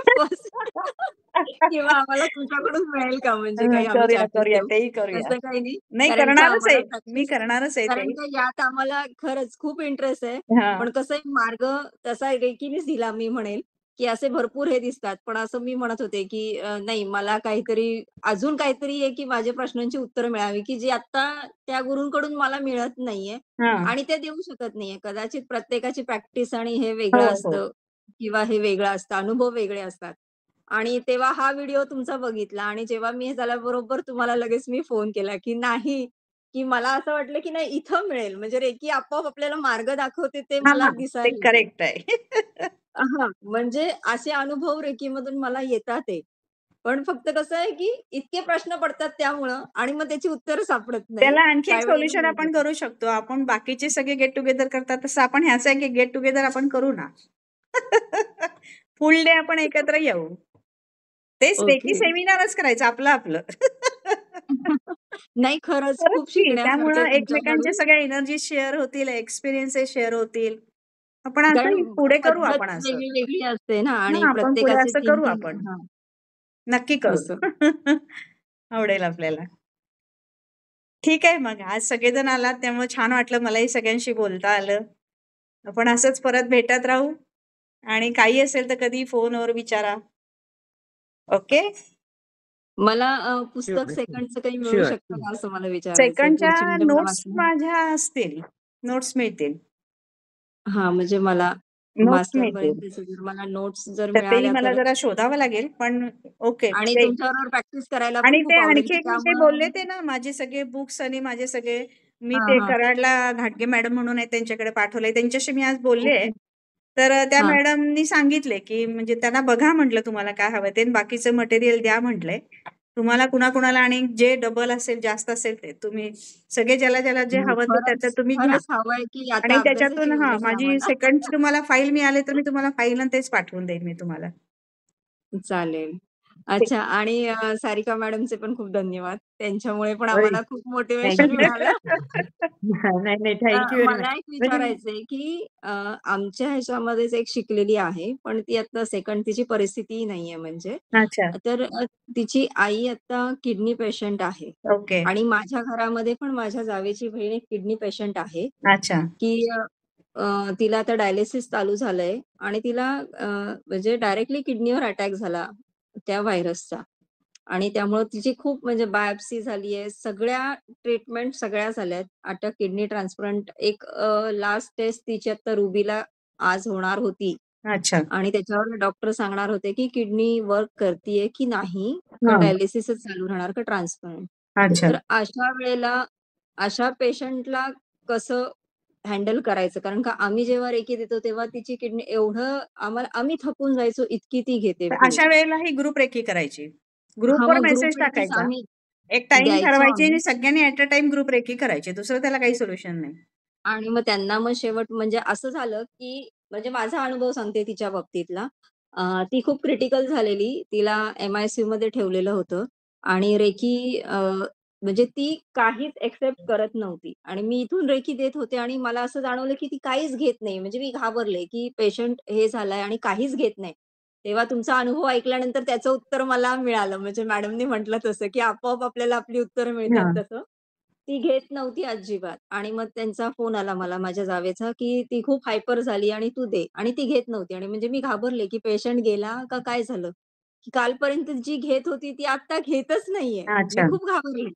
किंवा आम्हाला तुमच्याकडून मिळेल का म्हणजे काही आम्ही करूया, चॅप्टर करूया. देऊ? तेही करूया. तसं काही नाही. नाही कारण का करणारच आम्हाला आहे. मी करणारच आहे कारण तेही. का यात आम्हाला खरंच खूप इंटरेस्ट आहे. हां. पण कसं आहे मार्ग तसा रेकीनेच दिला मी म्हणेल, की असे भरपूर हे दिसतात. पण असं मी म्हणत होते, की नाही मला काहीतरी अजून काहीतरी आहे, की माझ्या प्रश्नांची उत्तरं मिळावी, की जी आता त्या गुरूंकडून मला मिळत नाहीये हां. आणि ते देऊ शकत नाहीये. कदाचित प्रत्येकाची प्रॅक्टिस आणि हे हो, वेगळं हो. असतं किंवा हे वेगळं असतं. अनुभव वेगळे असतात. आणि तेव्हा हा व्हिडिओ तुमचा बघितला आणि जेव्हा मी हे झाल्याबरोबर तुम्हाला लगेच मी फोन केला, की नाही, की मला असं वाटलं, की नाही इथं मिळेल. म्हणजे रेकी आपोआप आपल्याला मार्ग दाखवते ते हां, मला हां. ते दिसायला लागलं. करेक्ट आहे. हां, म्हणजे असे अनुभव रेकीमधून मला येतात आहे. पण फक्त कसं आहे, की इतके प्रश्न पडतात त्यामुळं आणि मग त्याची उत्तरं सापडत नाही. त्याला आणखी एक काही वेळेला सोल्युशन आपण मिळतात. करू शकतो. आपण बाकीचे सगळे गेट टुगेदर करतात तसं आपण ह्याचं एक गेट टुगेदर आपण करू ना. फुल डे आपण एकत्र येऊ. तेच रेकी ओके. सेमिनारच करायचं आपलं. नाही खरंच खरंच खूप की शिकण्यासारखं त्यामुळं आहे एकमेकांच्या तुमच्याकडून. सगळ्या एनर्जी शेअर होतील, एक्सपिरियन्सेस शेअर होतील. आपण कारण असं पुढे करू पद्धत आपण असं. वेगळी-वेगळी असते ना आणि हां, आपण पुढे प्रत्येकाचे असं करू थिंकिंग आपण. हां, नक्की करू. असं. आवडेल आपल्याला. ठीक आहे मग आज सगळेजण आलात त्यामुळे छान वाटलं मलाही सगळ्यांशी बोलता आलं. आपण असंच परत भेटत राहू आणि काही असेल तर कधी फोनवर विचारा. ओके? मला शुअर पुस्तक सेकंडचं काही मिळू शुअर शकतं का असं मला विचारायचंय सेकंडच्या पुढची म्हणजे मला नोट्स वाटलं माझ्या असतील. नोट्स मिळतील. हां, म्हणजे मला नोट्स मिळतील. मास्टरपर्यंतचे जर मला नोट्स जर तर तेही मिळाल्या मला तर जरा शोधावं लागेल पण ओके आणि ते तुमच्याबरोबर प्रॅक्टिस करायला पण आणि ते खूप आवडेल, आणखी की एक मी ते त्यामुळं बोलले ते ना माझे सगळे बुक्स आणि माझे सगळे मी हां, ते हां. कराडला घाटगे मॅडम म्हणून आहे त्यांच्याकडे पाठवलंय. त्यांच्याशी मी आज बोलले आहे. ओके. तर त्या हां. मॅडमनी सांगितले, की म्हणजे त्यांना बघा म्हटलं तुम्हाला काय हवंय ते आणि बाकीचं मटेरियल द्या म्हटलंय. तुम्हाला कुणाकुणाला आणि जे डबल असेल, जास्त असेल ते तुम्ही सगळे ज्याला जे नाही हवं ते त्याचं खरंच, तुम्ही घ्या. खरंच हवंय, की आणि आता अभ्यासाची त्याच्यातून हां, गरज आहे माझी आम्हाला. सेकंडची तुम्हाला फाईल मिळाली तर मी तुम्हाला फाईल आणि तेच पाठवून देईन मी तुम्हाला. चालेल. ठीक. अच्छा आणि सारिका मॅडमचे पण खूप धन्यवाद. त्यांच्यामुळे पण अरे आम्हाला खूप मोटिव्हेशन थँक यू. मिळालं. नाही, नाही. Thank you very much. मला एक म्हणजे विचारायचंय, की आमच्या ह्याच्यामध्येच एक शिकलेली आहे, पण ती आता सेकंड तिची परिस्थितीही नाहीये म्हणजे. अच्छा. तर तिची आई आता किडनी पेशंट आहे ओके. आणि माझ्या घरामध्ये पण माझ्या जावेची बहीण एक किडनी पेशंट आहे, अच्छा. की तिला आता डायलिसिस चालू झालंय आणि तिला म्हणजे डायरेक्टली किडनीवर अटॅक झाला त्या व्हायरसचा. आणि त्यामुळं तिची खूप म्हणजे बायोप्सी झाली आहे. सगळ्या ट्रीटमेंट सगळ्या झाल्यात. आता किडनी ट्रान्सप्लांट एक लास्ट टेस्ट तिची आता रुबीला आज होणार होती अच्छा. आणि त्याच्यावर डॉक्टर सांगणार होते, की किडनी वर्क करतीये की नाही? का हां. डायलिसिसच चालू राहणार का ट्रान्सप्लांट? अच्छा. तर अशा वेळेला अशा पेशंटला कसं हँडल करायचं? कारण का आम्ही जेव्हा रेकी देतो तेव्हा तिची किडनी एवढं आम्ही थकून जायचो इतकी ती घेते तर फूल. अशा वेळेला ही ग्रुप रेकी करायची. हां, ग्रुपवर मग मेसेज ग्रुप रेकीच टाकायचा. आम्ही एक टाईम द्यायचो ठरवायची आम्ही आणि सगळ्यांनी at a time group Reiki करायची. दुसरं त्याला काही सोल्युशन नाही. आणि मग त्यांना मग शेवट म्हणजे असं झालं, की म्हणजे माझा अनुभव सांगते तिच्या बाबतीतला. ती खूप क्रिटिकल झालेली. तिला एम-आय-सी-यूमध्ये ठेवलेलं होतं आणि रेकी म्हणजे ती काहीच एक्सेप्ट करत नव्हती आणि मी इथून रेकी देत होते आणि मला असं जाणवलं, की ती काहीच घेत नाही. म्हणजे मी घाबरले, की पेशंट हे झालाय आणि काहीच घेत नाही. तेव्हा तुमचा अनुभव ऐकल्यानंतर त्याचं उत्तर मला मिळालं. म्हणजे मॅडमनी म्हटलं तसं, की आपोआप आपल्याला आपली उत्तरं मिळतात हां. तसं. ती घेत नव्हती अजिबात आणि मग त्यांचा फोन आला मला माझ्या जावेचा, की ती खूप हायपर झाली आणि तू दे आणि ती घेत नव्हती आणि म्हणजे मी घाबरले, की पेशंट गेला का काय झालं? की कालपर्यंत जी घेत होती ती आता घेतच नाहीये. मी अच्छा. खूप घाबरले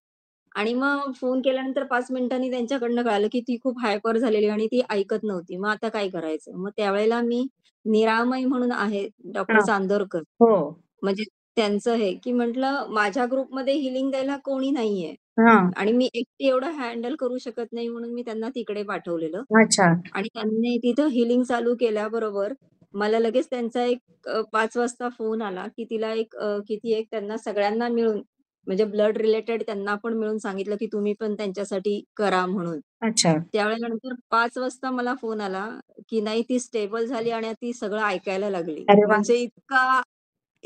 आणि मग फोन केल्यानंतर 5 मिनिटांनी त्यांच्याकडनं कळालं, की ती खूप हायपर झालेली आणि ती ऐकत नव्हती. मग आता काय करायचं? मग त्यावेळेला मी निरामय म्हणून आहे डॉक्टर हां. चांदोरकर. हो. म्हणजे त्यांचं हे, की म्हटलं माझ्या ग्रुपमध्ये हीलिंग द्यायला कोणी नाहीये. हां. आणि मी एकटी एवढं हँडल करू शकत नाही म्हणून मी त्यांना तिकडे पाठवलेलं. अच्छा. आणि त्यांनी तिथं हीलिंग चालू केल्याबरोबर मला लगेच त्यांचा एक 5 वाजता फोन आला, की तिला एक किती एक त्यांना सगळ्यांना मिळून म्हणजे ब्लड रिलेटेड त्यांना पण मिळून सांगितलं, की तुम्ही पण त्यांच्यासाठी करा म्हणून. अच्छा. त्यावेळेला नंतर 5 वाजता मला फोन आला, की नाही ती स्टेबल झाली आणि ती सगळं ऐकायला लागली. अरे वाह! म्हणजे इतका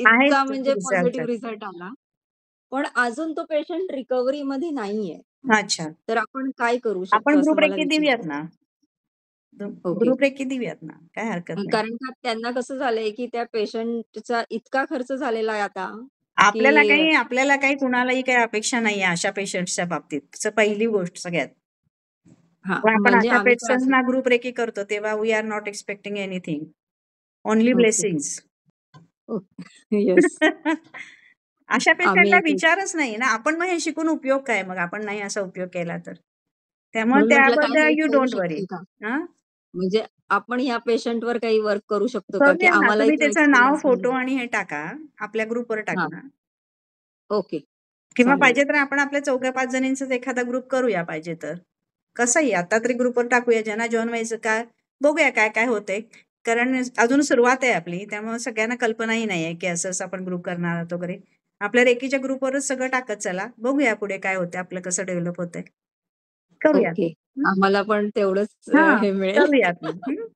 आहेच इतका म्हणजे रिझल्ट. पॉझिटिव्ह रिझल्ट आला. पण अजून तो पेशंट रिकव्हरीमध्ये नाहीये. अच्छा. तर आपण काय करू आपण शकतो असं ग्रुप मला रेकी देऊयात विचारायचं ना. ओके. ग्रुप रेकी देऊयात ना. काही हरकत नाही. कारण का त्यांना कसं झालंय, की त्या पेशंटचा इतका खर्च झालेला आहे आता, की आपल्याला काही कुणालाही काही अपेक्षा नाहीये अशा पेशंट्सच्या बाबतीत. पहिली गोष्ट सगळ्यात. हां, जेव्हा आपण म्हणजे अशा आम्ही तर असं पेशंट्सना ग्रुप रेकी करतो तेव्हा we are not expecting anything. Only okay. Blessings. Yes. अशा आम्ही पेशंटला तेच. विचारच नाही ना. आपण मग हे शिकून उपयोग काय मग? आपण नाही असा उपयोग केला तर. त्यामुळे म्हणून म्हटलं काय त्याबद्दल हेल्प यू होऊ डोंट वरी. शकते का? हां. म्हणजे आपण ह्या पेशंटवर काही वर्क करू शकतो का? की करूया ना. आम्हालाही तुम्ही तो त्याचं नाव, एक्सपिरियन्स फोटो मिळेल? आणि हे टाका. आपल्या ग्रुपवर हां. टाका. ओके. किंवा चालेल. पाहिजे तर आपण आपल्या 4-5 जणींचाच एखादा ग्रुप करूया पाहिजे तर. कसंही आता तरी ग्रुपवर टाकूया. ज्यांना जॉइन व्हायचं काय बघूया काय-काय होतंय. कारण अजून सुरुवात आहे आपली. त्यामुळे सगळ्यांना कल्पनाही नाहीये, की असं-असं आपण ग्रुप करणार आहोत वगैरे. आपल्या रेकीच्या ग्रुपवरच सगळं टाकत चला. बघूया पुढे काय होतंय, आपलं कसं डेव्हलप होतंय. करूयात. ओके. हं. आम्हाला पण तेवढंच हां. हे मिळेल. करूयात मग. हं.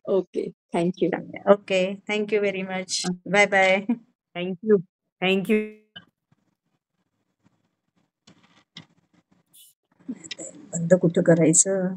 Okay. Thank you. Okay. Thank you very much. Bye-bye. Thank you. Thank you. बंद कुठं करायचं?